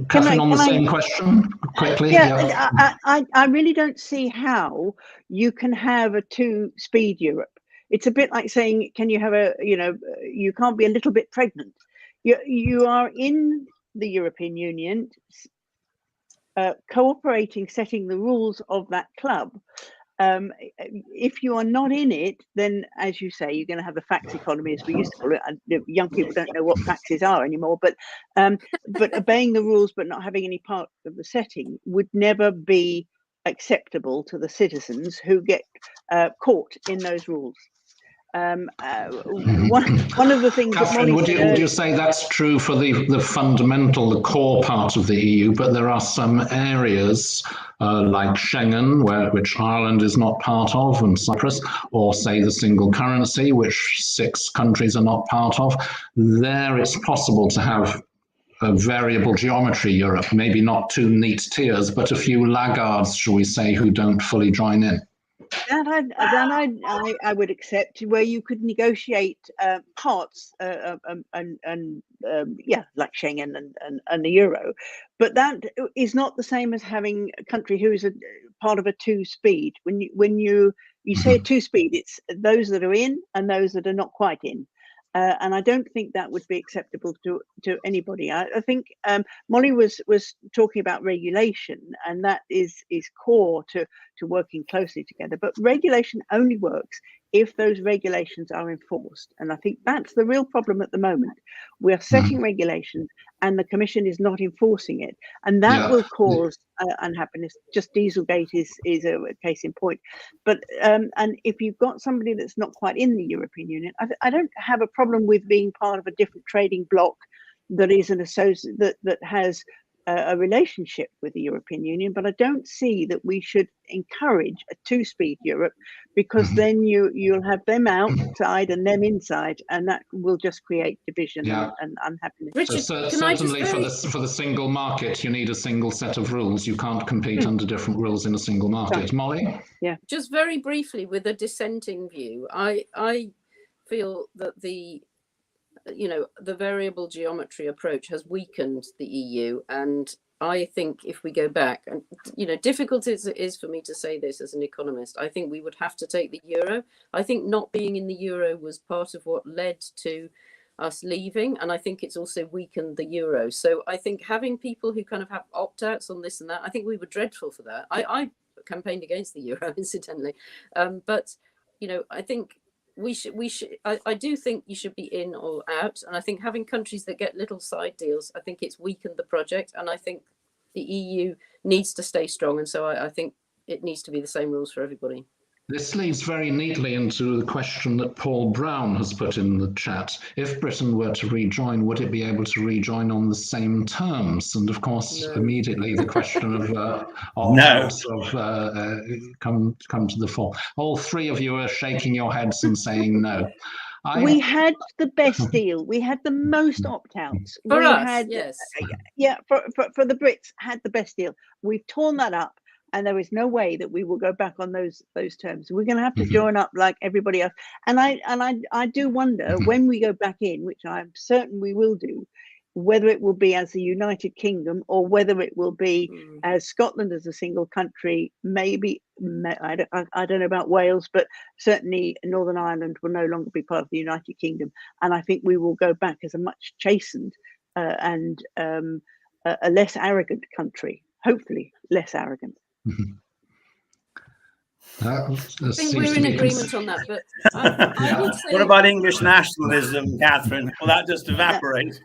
Catherine, on the same question, quickly. Yeah, I really don't see how you can have a two-speed Europe. It's a bit like saying, can you have you can't be a little bit pregnant. You are in the European Union, cooperating, setting the rules of that club. If you are not in it, then, as you say, you're going to have the fax economy, as we used to call it. And young people don't know what faxes are anymore. But obeying the rules, but not having any part of the setting, would never be acceptable to the citizens who get caught in those rules. One of the things, Catherine, would you say that's true for the fundamental, the core part of the EU, but there are some areas like Schengen, which Ireland is not part of, and Cyprus, or say the single currency, which 6 countries are not part of. There it's possible to have a variable geometry Europe, maybe not 2 neat tiers, but a few laggards, shall we say, who don't fully join in. That I would accept, where you could negotiate parts like Schengen and the euro, but that is not the same as having a country who is a part of a 2-speed. When you say a 2-speed, it's those that are in and those that are not quite in. And I don't think that would be acceptable to anybody. I think Molly was talking about regulation, and that is core to working closely together. But regulation only works if those regulations are enforced. And I think that's the real problem at the moment. We're setting regulations and the Commission is not enforcing it. And that will cause unhappiness. Just Dieselgate is a case in point. But and if you've got somebody that's not quite in the European Union, I don't have a problem with being part of a different trading bloc that is an associate that has a relationship with the European Union, but I don't see that we should encourage a 2-speed Europe, because then you'll have them outside and them inside, and that will just create division and unhappiness. Richard, certainly for the single market, you need a single set of rules. You can't compete under different rules in a single market. Molly? Yeah. Just very briefly, with a dissenting view, I feel that the variable geometry approach has weakened the EU, and I think if we go back, and difficult it is for me to say this as an economist, I think we would have to take the euro. I think not being in the euro was part of what led to us leaving, and I think it's also weakened the euro. So I think having people who kind of have opt-outs on this and that, I think we were dreadful for that. I campaigned against the euro, incidentally, but I think we should. I do think you should be in or out, and I think having countries that get little side deals, I think it's weakened the project, and I think the EU needs to stay strong, and so I think it needs to be the same rules for everybody. This leads very neatly into the question that Paul Brown has put in the chat. If Britain were to rejoin, would it be able to rejoin on the same terms? And of course, immediately the question of opt-outs come to the fore. All 3 of you are shaking your heads and saying no. We had the best deal. We had the most opt-outs. For us, yes. For the Brits, had the best deal. We've torn that up. And there is no way that we will go back on those terms. We're going to have to join up like everybody else. And I do wonder when we go back in, which I'm certain we will do, whether it will be as the United Kingdom or whether it will be as Scotland as a single country. Maybe I don't know about Wales, but certainly Northern Ireland will no longer be part of the United Kingdom. And I think we will go back as a much chastened and a less arrogant country. Hopefully, less arrogant. I think we're in agreement on that, but I would say... What about English nationalism, Catherine? Will that just evaporate?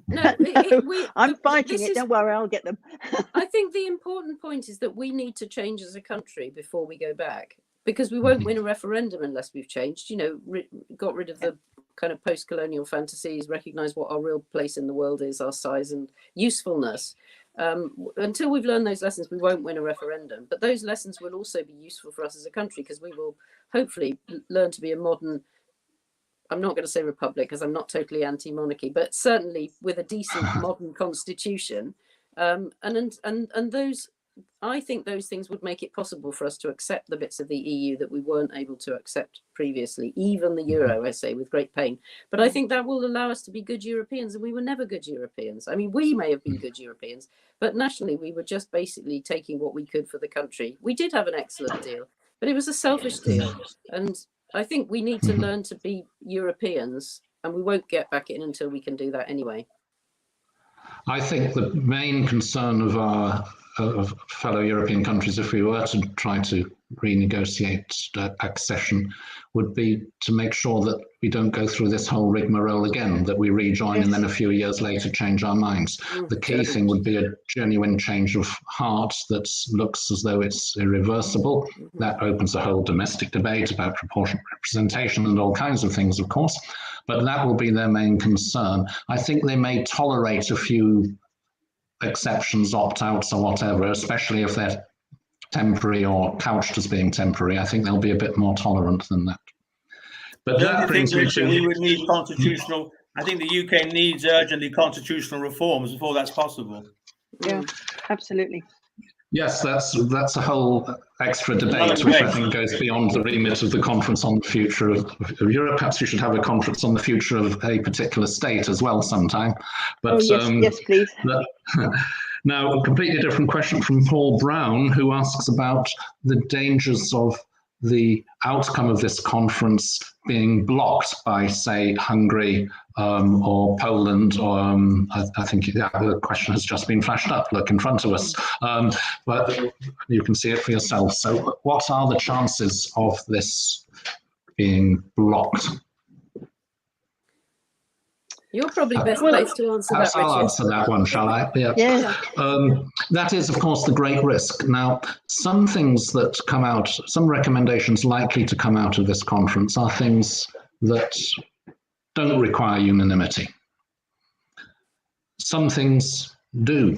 No, I'm fighting it. Don't worry, I'll get them. I think the important point is that we need to change as a country before we go back, because we won't win a referendum unless we've changed. Got rid of the kind of post-colonial fantasies, recognise what our real place in the world is, our size and usefulness. Until we've learned those lessons, we won't win a referendum. But those lessons will also be useful for us as a country, because we will hopefully learn to be a modern, I'm not going to say republic because I'm not totally anti-monarchy, but certainly with a decent modern constitution. And those I think those things would make it possible for us to accept the bits of the EU that we weren't able to accept previously, even the euro, I say, with great pain. But I think that will allow us to be good Europeans, and we were never good Europeans. I mean, we may have been good Europeans, but nationally, we were just basically taking what we could for the country. We did have an excellent deal, but it was a selfish deal. And I think we need to learn to be Europeans, and we won't get back in until we can do that anyway. I think the main concern of our fellow European countries, if we were to try to renegotiate accession, would be to make sure that we don't go through this whole rigmarole again, that we rejoin and then a few years later change our minds. The key thing would be a genuine change of heart that looks as though it's irreversible. That opens a whole domestic debate about proportional representation and all kinds of things, of course, but that will be their main concern. I think they may tolerate a few exceptions, opt-outs or whatever, especially if they're temporary or couched as being temporary. I think they'll be a bit more tolerant than that. But that brings me to... We would need constitutional... I think the UK needs urgently constitutional reforms before that's possible. Yeah, absolutely. Yes, that's a whole extra debate, which I think goes beyond the remit of the Conference on the Future of Europe. Perhaps we should have a conference on the future of a particular state as well sometime. But, yes, please. Now, a completely different question from Paul Brown, who asks about the dangers of the outcome of this conference being blocked by, say, Hungary or Poland, or I think the question has just been flashed up, look, in front of us, but you can see it for yourself. So what are the chances of this being blocked? You're probably best placed to answer that, Richard. I'll answer that one, shall I? Yeah. That is, of course, the great risk. Now, some things that come out, some recommendations likely to come out of this conference are things that don't require unanimity. Some things do.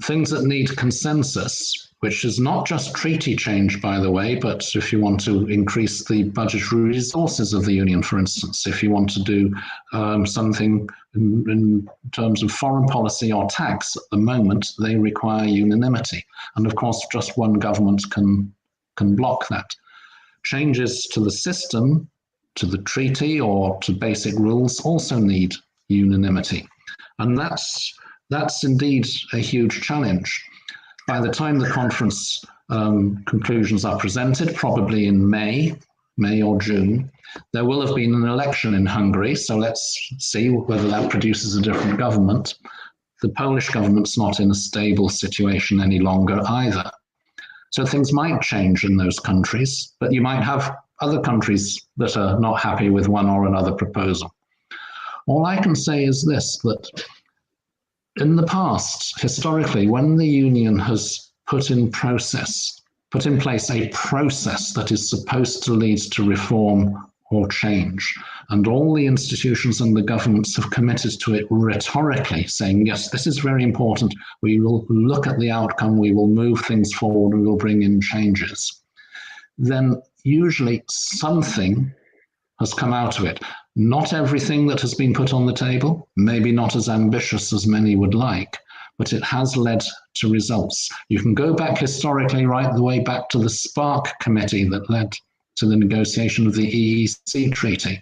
Things that need consensus, which is not just treaty change, by the way, but if you want to increase the budgetary resources of the Union, for instance, if you want to do something in terms of foreign policy or tax, at the moment, they require unanimity. And of course, just one government can block that. Changes to the system, to the treaty or to basic rules also need unanimity. And that's indeed a huge challenge. By the time the conference conclusions are presented, probably in May or June, there will have been an election in Hungary. So let's see whether that produces a different government. The Polish government's not in a stable situation any longer either. So things might change in those countries, but you might have other countries that are not happy with one or another proposal. All I can say is this, that in the past, historically, when the Union has put in place a process that is supposed to lead to reform or change, and all the institutions and the governments have committed to it rhetorically, saying, yes, this is very important, we will look at the outcome, we will move things forward, we will bring in changes, then usually something has come out of it. Not everything that has been put on the table, maybe not as ambitious as many would like, but it has led to results. You can go back historically right the way back to the Spark Committee that led to the negotiation of the EEC Treaty,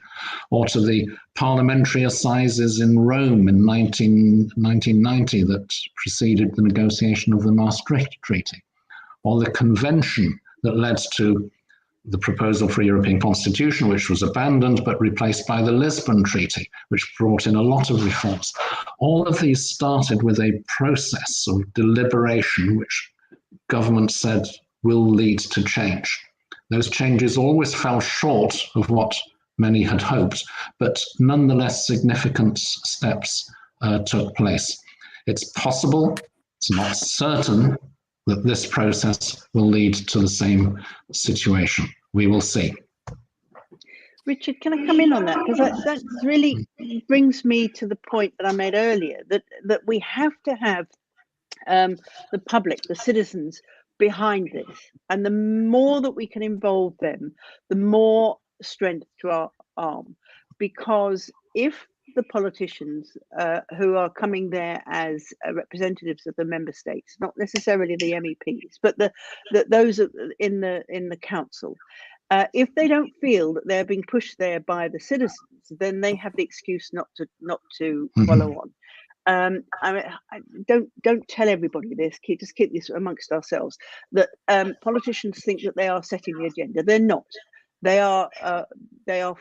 or to the parliamentary assizes in Rome in 1990 that preceded the negotiation of the Maastricht Treaty, or the convention that led to the proposal for a European constitution, which was abandoned but replaced by the Lisbon Treaty, which brought in a lot of reforms. All of these started with a process of deliberation, which government said will lead to change. Those changes always fell short of what many had hoped, but nonetheless significant steps took place. It's possible, it's not certain, that this process will lead to the same situation. We will see. Richard, can I come in on that? Because that really brings me to the point that I made earlier, that we have to have the public, the citizens behind this. And the more that we can involve them, the more strength to our arm. Because if the politicians who are coming there as representatives of the member states, not necessarily the MEPs, but those in the council, if they don't feel that they're being pushed there by the citizens, then they have the excuse not to follow on. I mean, don't tell everybody this. Just keep this amongst ourselves. That politicians think that they are setting the agenda. They're not. They are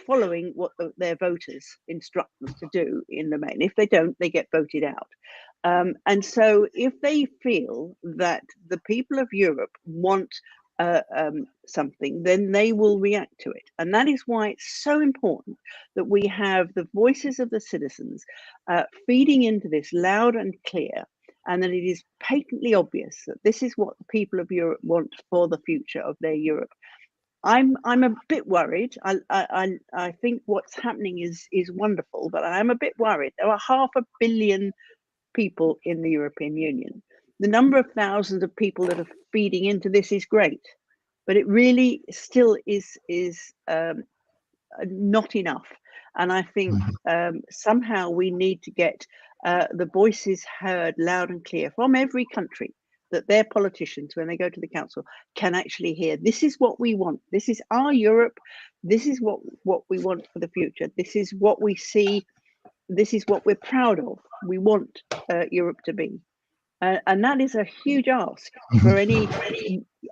following what their voters instruct them to do in the main. If they don't, they get voted out. And so, if they feel that the people of Europe want something, then they will react to it. And that is why it's so important that we have the voices of the citizens feeding into this loud and clear, and that it is patently obvious that this is what the people of Europe want for the future of their Europe. I'm a bit worried. I think what's happening is wonderful, but I'm a bit worried. There are 500 million people in the European Union. The number of thousands of people that are feeding into this is great, but it really still is not enough. And I think somehow we need to get the voices heard loud and clear from every country, that their politicians, when they go to the council, can actually hear, this is what we want. This is our Europe. This is what we want for the future. This is what we see. This is what we're proud of. We want Europe to be. And that is a huge ask for any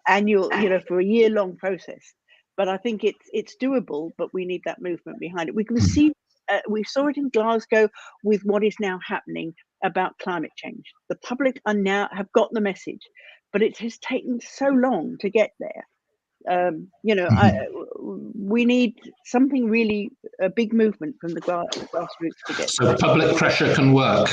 annual, for a year-long process. But I think it's doable, but we need that movement behind it. We can see, we saw it in Glasgow with what is now happening about climate change. The public have got the message, but it has taken so long to get there. We need something really, a big movement from the grassroots to get so there. Public pressure can work.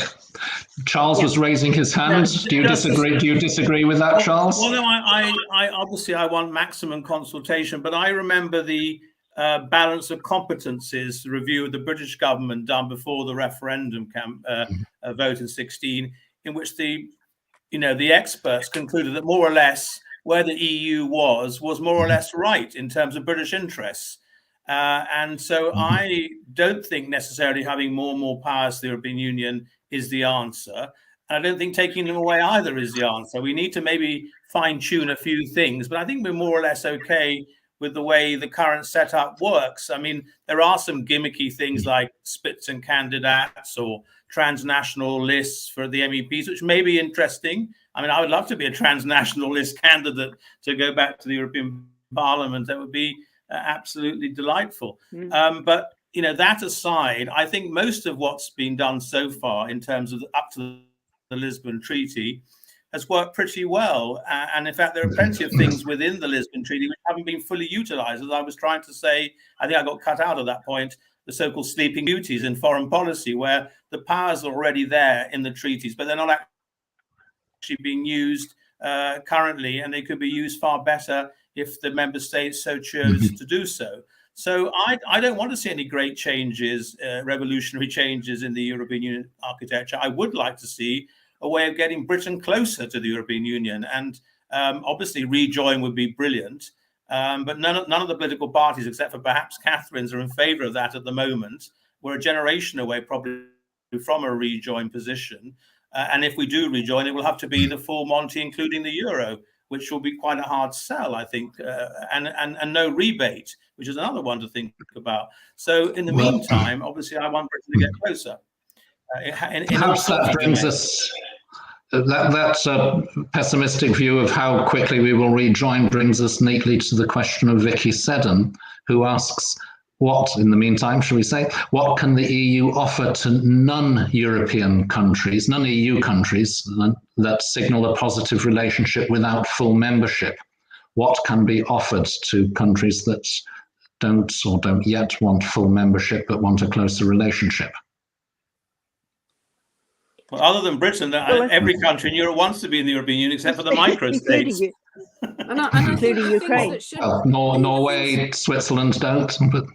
Charles was raising his hand. Do you disagree? Do you disagree with that, Charles? Well, no, I obviously I want maximum consultation, but I remember the balance of competencies review of the British government done before the referendum vote in 2016, in which the experts concluded that more or less where the EU was more or less right in terms of British interests. And so I don't think necessarily having more and more powers to the European Union is the answer. And I don't think taking them away either is the answer. We need to maybe fine tune a few things, but I think we're more or less okay with the way the current setup works. I mean, there are some gimmicky things like Spitzenkandidaten or transnational lists for the MEPs, which may be interesting. I mean, I would love to be a transnational list candidate to go back to the European Parliament. That would be absolutely delightful. But, that aside, I think most of what's been done so far in terms of up to the Lisbon Treaty has worked pretty well. And in fact, there are plenty of things within the Lisbon Treaty which haven't been fully utilized. As I was trying to say, I think I got cut out of that point, the so-called sleeping beauties in foreign policy, where the powers are already there in the treaties, but they're not actually being used currently, and they could be used far better if the member states so chose to do so. So I don't want to see any great changes, revolutionary changes in the European Union architecture. I would like to see a way of getting Britain closer to the European Union. And obviously rejoin would be brilliant. But none of the political parties, except for perhaps Catherine's, are in favour of that at the moment. We're a generation away probably from a rejoin position. And if we do rejoin, it will have to be the full Monty, including the euro, which will be quite a hard sell, I think, and no rebate, which is another one to think about. So in the meantime, obviously, I want Britain to get closer. Perhaps that brings us, that pessimistic view of how quickly we will rejoin brings us neatly to the question of Vicky Seddon, who asks, what, in the meantime, shall we say, what can the EU offer to non-European countries, non-EU countries that signal a positive relationship without full membership? What can be offered to countries that don't yet want full membership but want a closer relationship? Well, other than Britain, every country in Europe wants to be in the European Union except for the microstates. Including Ukraine. Norway, Switzerland don't. But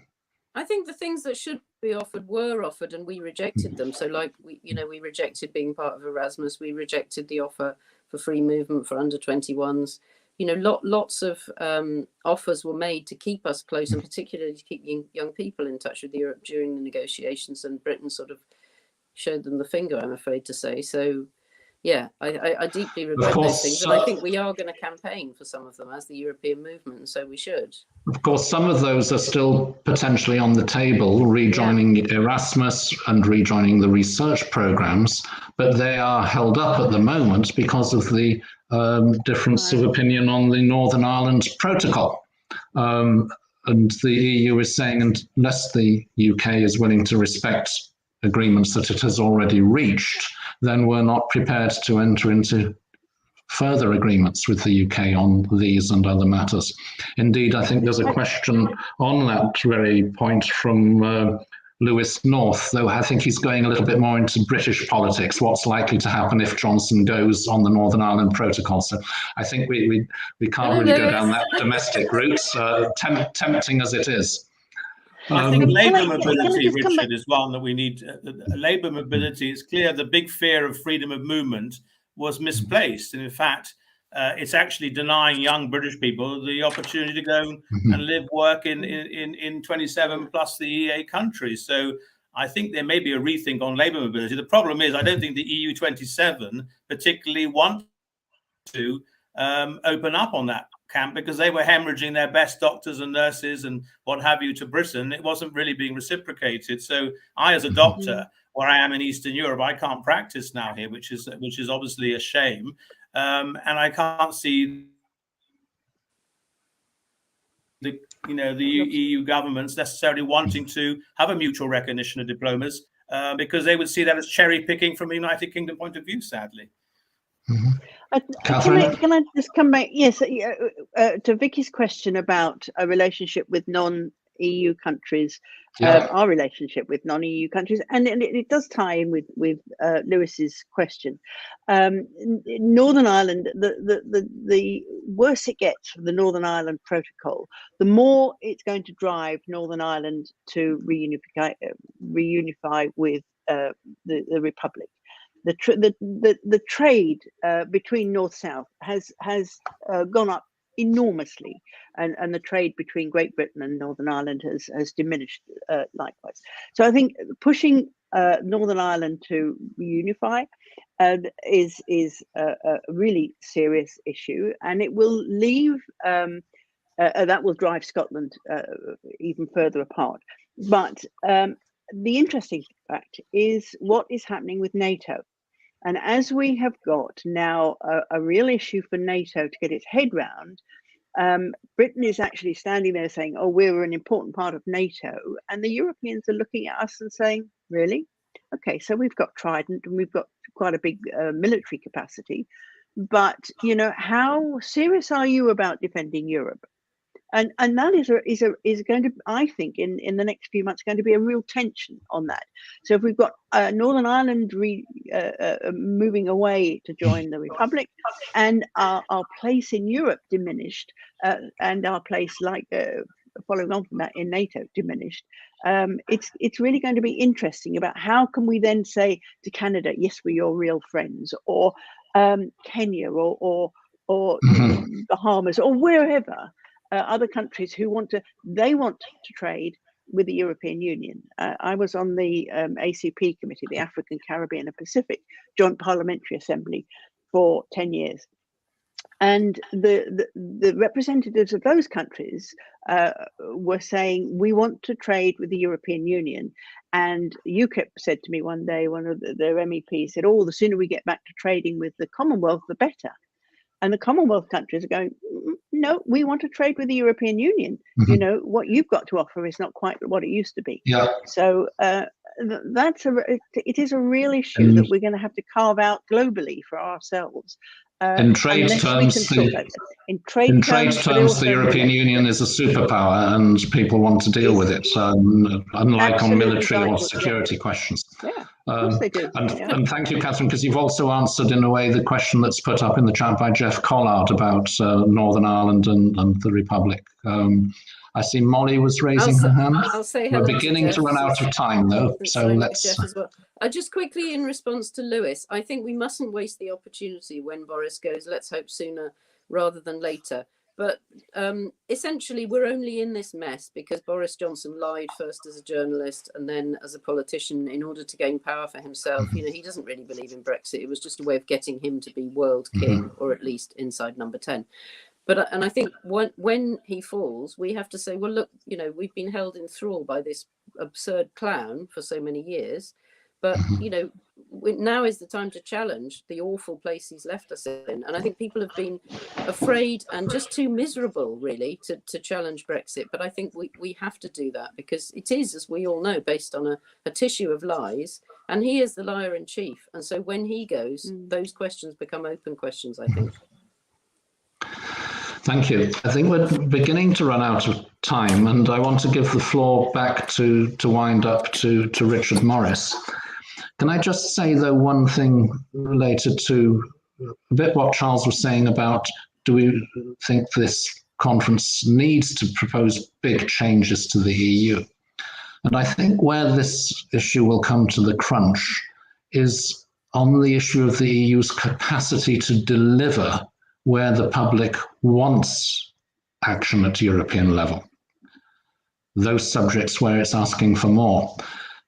I think the things that should be offered were offered, and we rejected them. So, like we rejected being part of Erasmus. We rejected the offer for free movement for under 21s. you know, lots of offers were made to keep us close, and particularly to keep young people in touch with Europe during the negotiations, and Britain sort of showed them the finger, I'm afraid to say. So yeah, I deeply regret those things, and I think we are going to campaign for some of them as the European movement, and so we should. Of course, some of those are still potentially on the table, rejoining Erasmus and rejoining the research programs, but they are held up at the moment because of the difference of opinion on the Northern Ireland Protocol. And the EU is saying, unless the UK is willing to respect agreements that it has already reached, then we're not prepared to enter into further agreements with the UK on these and other matters. Indeed, I think there's a question on that very point from Lewis North, though I think he's going a little bit more into British politics, what's likely to happen if Johnson goes on the Northern Ireland Protocol. So I think we can't really go down that domestic route, tempting as it is. I think labour mobility, Richard, is one that we need. Labour mobility, it's clear the big fear of freedom of movement was misplaced. And in fact, it's actually denying young British people the opportunity to go and live, work in 27 plus the EA countries. So I think there may be a rethink on labour mobility. The problem is I don't think the EU 27 particularly want to open up on that camp, because they were hemorrhaging their best doctors and nurses and what have you to Britain. It wasn't really being reciprocated. So I, as a doctor, where I am in Eastern Europe, I can't practice now here, which is obviously a shame. And I can't see the EU governments necessarily wanting to have a mutual recognition of diplomas, because they would see that as cherry picking from a United Kingdom point of view, sadly. Catherine? Can I just come back? Yes, to Vicky's question about a relationship with non-EU countries, our relationship with non-EU countries, and it does tie in with Lewis's question. Northern Ireland, the worse it gets for the Northern Ireland Protocol, the more it's going to drive Northern Ireland to reunify with the Republic. The trade between North-South has gone up enormously, and the trade between Great Britain and Northern Ireland has diminished likewise. So I think pushing Northern Ireland to reunify is a really serious issue, and it will leave that will drive Scotland even further apart. But the interesting fact is what is happening with NATO. And as we have got now a real issue for NATO to get its head round, Britain is actually standing there saying, oh, we're an important part of NATO. And the Europeans are looking at us and saying, really? Okay, so we've got Trident and we've got quite a big military capacity. But, you know, how serious are you about defending Europe? And that is going to, I think, in the next few months, going to be a real tension on that. So if we've got Northern Ireland moving away to join the Republic, and our place in Europe diminished, and our place, following on from that, in NATO diminished, it's really going to be interesting about how can we then say to Canada, yes, we're your real friends, or Kenya, or Bahamas, or wherever. Other countries who want to trade with the European Union. I was on the ACP committee, the African, Caribbean and Pacific Joint Parliamentary Assembly, for 10 years. And the representatives of those countries were saying, we want to trade with the European Union. And UKIP said to me one day, one of their MEPs said, oh, the sooner we get back to trading with the Commonwealth, the better. And the Commonwealth countries are going, no, we want to trade with the European Union. You know, what you've got to offer is not quite what it used to be. So it is a real issue that we're going to have to carve out globally for ourselves. In trade terms, the European Union is a superpower, and people want to deal with it, unlike on military or security questions. Yeah, of course they do. And thank you, Catherine, because you've also answered in a way the question that's put up in the chat by Jeff Collard about Northern Ireland and the Republic. I see Molly was raising her hand. I'll say hello. We're beginning to run out of time, though, so let's. Jeff as well. Just quickly in response to Lewis, I think we mustn't waste the opportunity when Boris goes, let's hope sooner rather than later. But essentially, we're only in this mess because Boris Johnson lied first as a journalist and then as a politician in order to gain power for himself. You know, he doesn't really believe in Brexit. It was just a way of getting him to be world king, or at least inside number 10. But and I think when he falls, we have to say, well, look, you know, we've been held in thrall by this absurd clown for so many years. But, you know, now is the time to challenge the awful place he's left us in. And I think people have been afraid and just too miserable, really, to challenge Brexit. But I think we have to do that because it is, as we all know, based on a tissue of lies. And he is the liar in chief. And so when he goes, those questions become open questions, I think. Thank you. I think we're beginning to run out of time, and I want to give the floor back to wind up to Richard Morris. Can I just say, though, one thing related to a bit what Charles was saying about, do we think this conference needs to propose big changes to the EU? And I think where this issue will come to the crunch is on the issue of the EU's capacity to deliver where the public wants action at European level. Those subjects where it's asking for more.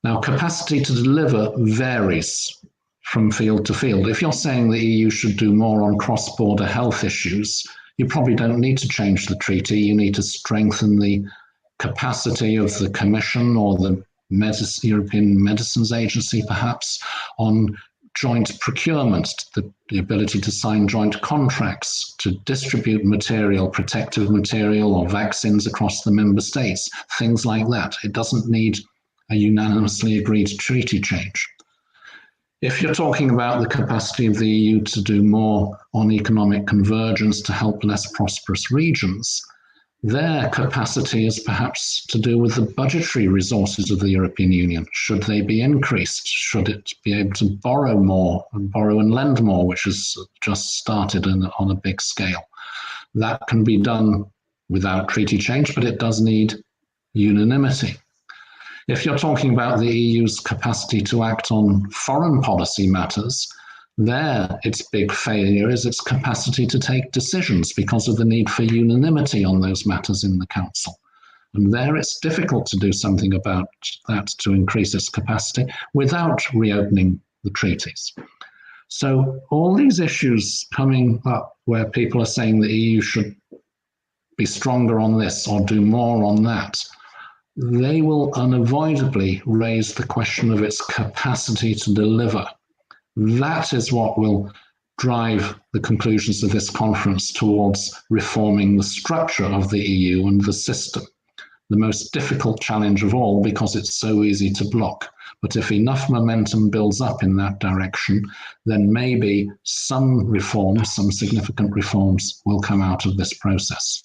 Now, capacity to deliver varies from field to field. If you're saying the EU should do more on cross-border health issues, you probably don't need to change the treaty. You need to strengthen the capacity of the Commission or the European Medicines Agency, perhaps, on joint procurement, the ability to sign joint contracts, to distribute material, protective material or vaccines across the member states, things like that. It doesn't need a unanimously agreed treaty change. If you're talking about the capacity of the EU to do more on economic convergence to help less prosperous regions, their capacity is perhaps to do with the budgetary resources of the European Union. Should they be increased? Should it be able to borrow more and borrow and lend more, which has just started on a big scale? That can be done without treaty change, but it does need unanimity. If you're talking about the EU's capacity to act on foreign policy matters, there its big failure is its capacity to take decisions because of the need for unanimity on those matters in the Council. And there it's difficult to do something about that to increase its capacity without reopening the treaties. So all these issues coming up where people are saying the EU should be stronger on this or do more on that, they will unavoidably raise the question of its capacity to deliver. That is what will drive the conclusions of this conference towards reforming the structure of the EU and the system. The most difficult challenge of all because it's so easy to block. But if enough momentum builds up in that direction, then maybe some reforms, some significant reforms will come out of this process.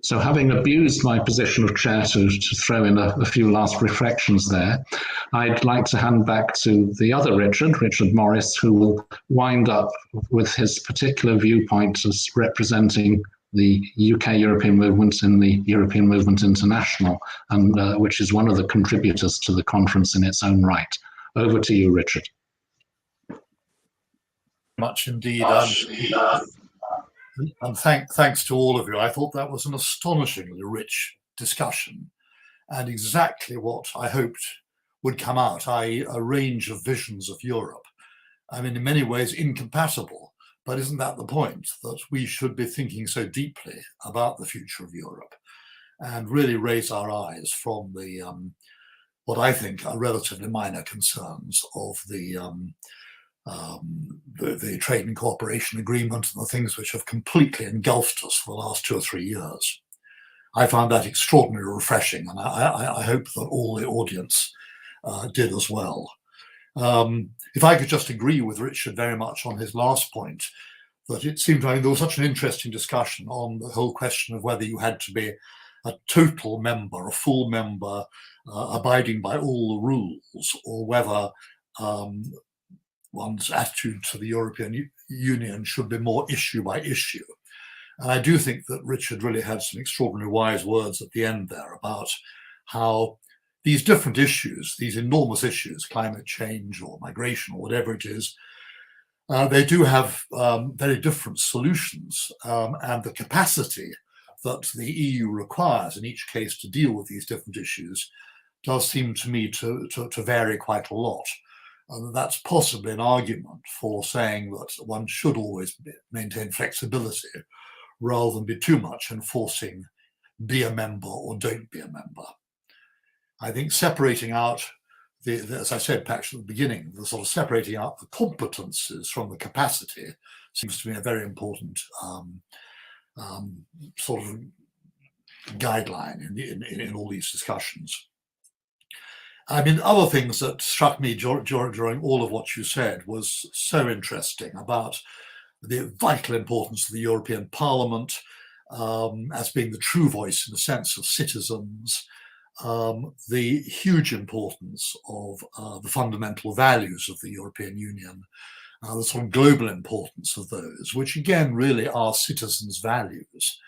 So having abused my position of chair to throw in a few last reflections there, I'd like to hand back to the other Richard Morris, who will wind up with his particular viewpoint as representing the UK European Movement in the European Movement International, and which is one of the contributors to the conference in its own right. Over to you, Richard. Much indeed. And thanks to all of you. I thought that was an astonishingly rich discussion and exactly what I hoped would come out, i.e. a range of visions of Europe. I mean, in many ways incompatible, but isn't that the point, that we should be thinking so deeply about the future of Europe and really raise our eyes from the, what I think are relatively minor concerns of the trade and cooperation agreement and the things which have completely engulfed us for the last 2 or 3 years. I found that extraordinarily refreshing, and I hope that all the audience did as well. If I could just agree with Richard very much on his last point, that it seemed like there was such an interesting discussion on the whole question of whether you had to be a total member, a full member, abiding by all the rules, or whether one's attitude to the European Union should be more issue by issue. And I do think that Richard really had some extraordinarily wise words at the end there about how these different issues, these enormous issues, climate change or migration or whatever it is, They do have very different solutions, and the capacity that the EU requires in each case to deal with these different issues does seem to me to vary quite a lot. And that's possibly an argument for saying that one should always maintain flexibility rather than be too much enforcing be a member or don't be a member. I think separating out as I said, Patrick, at the beginning, the sort of separating out the competences from the capacity seems to me a very important sort of guideline in all these discussions. I mean, other things that struck me during all of what you said was so interesting about the vital importance of the European Parliament as being the true voice in the sense of citizens, the huge importance of the fundamental values of the European Union, the sort of global importance of those, which again really are citizens' values.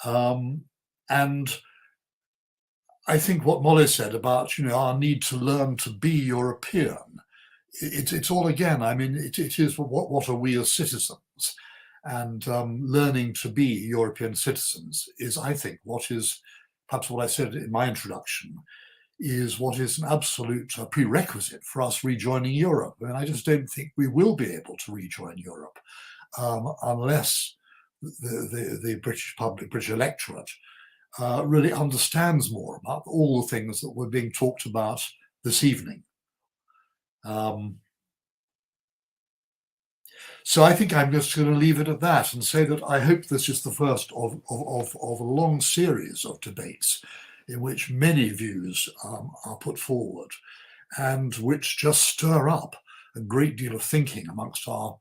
And I think what Molly said about, our need to learn to be European, it's all again, I mean, it is what are we as citizens? And learning to be European citizens is, I think, what is perhaps what I said in my introduction, is what is an absolute prerequisite for us rejoining Europe. And I just don't think we will be able to rejoin Europe unless the British public, British electorate, really understands more about all the things that were being talked about this evening. So I think I'm just going to leave it at that and say that I hope this is the first of a long series of debates in which many views are put forward and which just stir up a great deal of thinking amongst our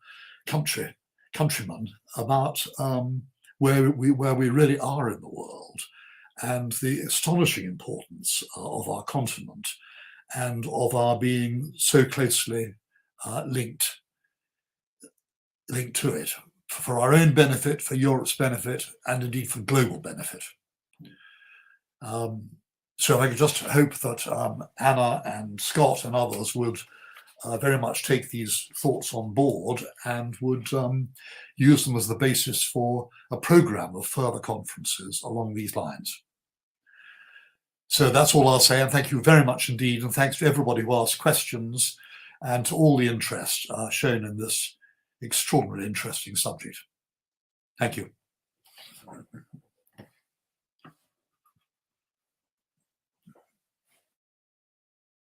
countrymen about where we really are in the world and the astonishing importance of our continent and of our being so closely linked to it, for our own benefit, for Europe's benefit, and indeed for global benefit. So I could just hope that Anna and Scott and others would very much take these thoughts on board and would use them as the basis for a programme of further conferences along these lines. So that's all I'll say, and thank you very much indeed, and thanks to everybody who asked questions and to all the interest shown in this extraordinarily interesting subject. Thank you.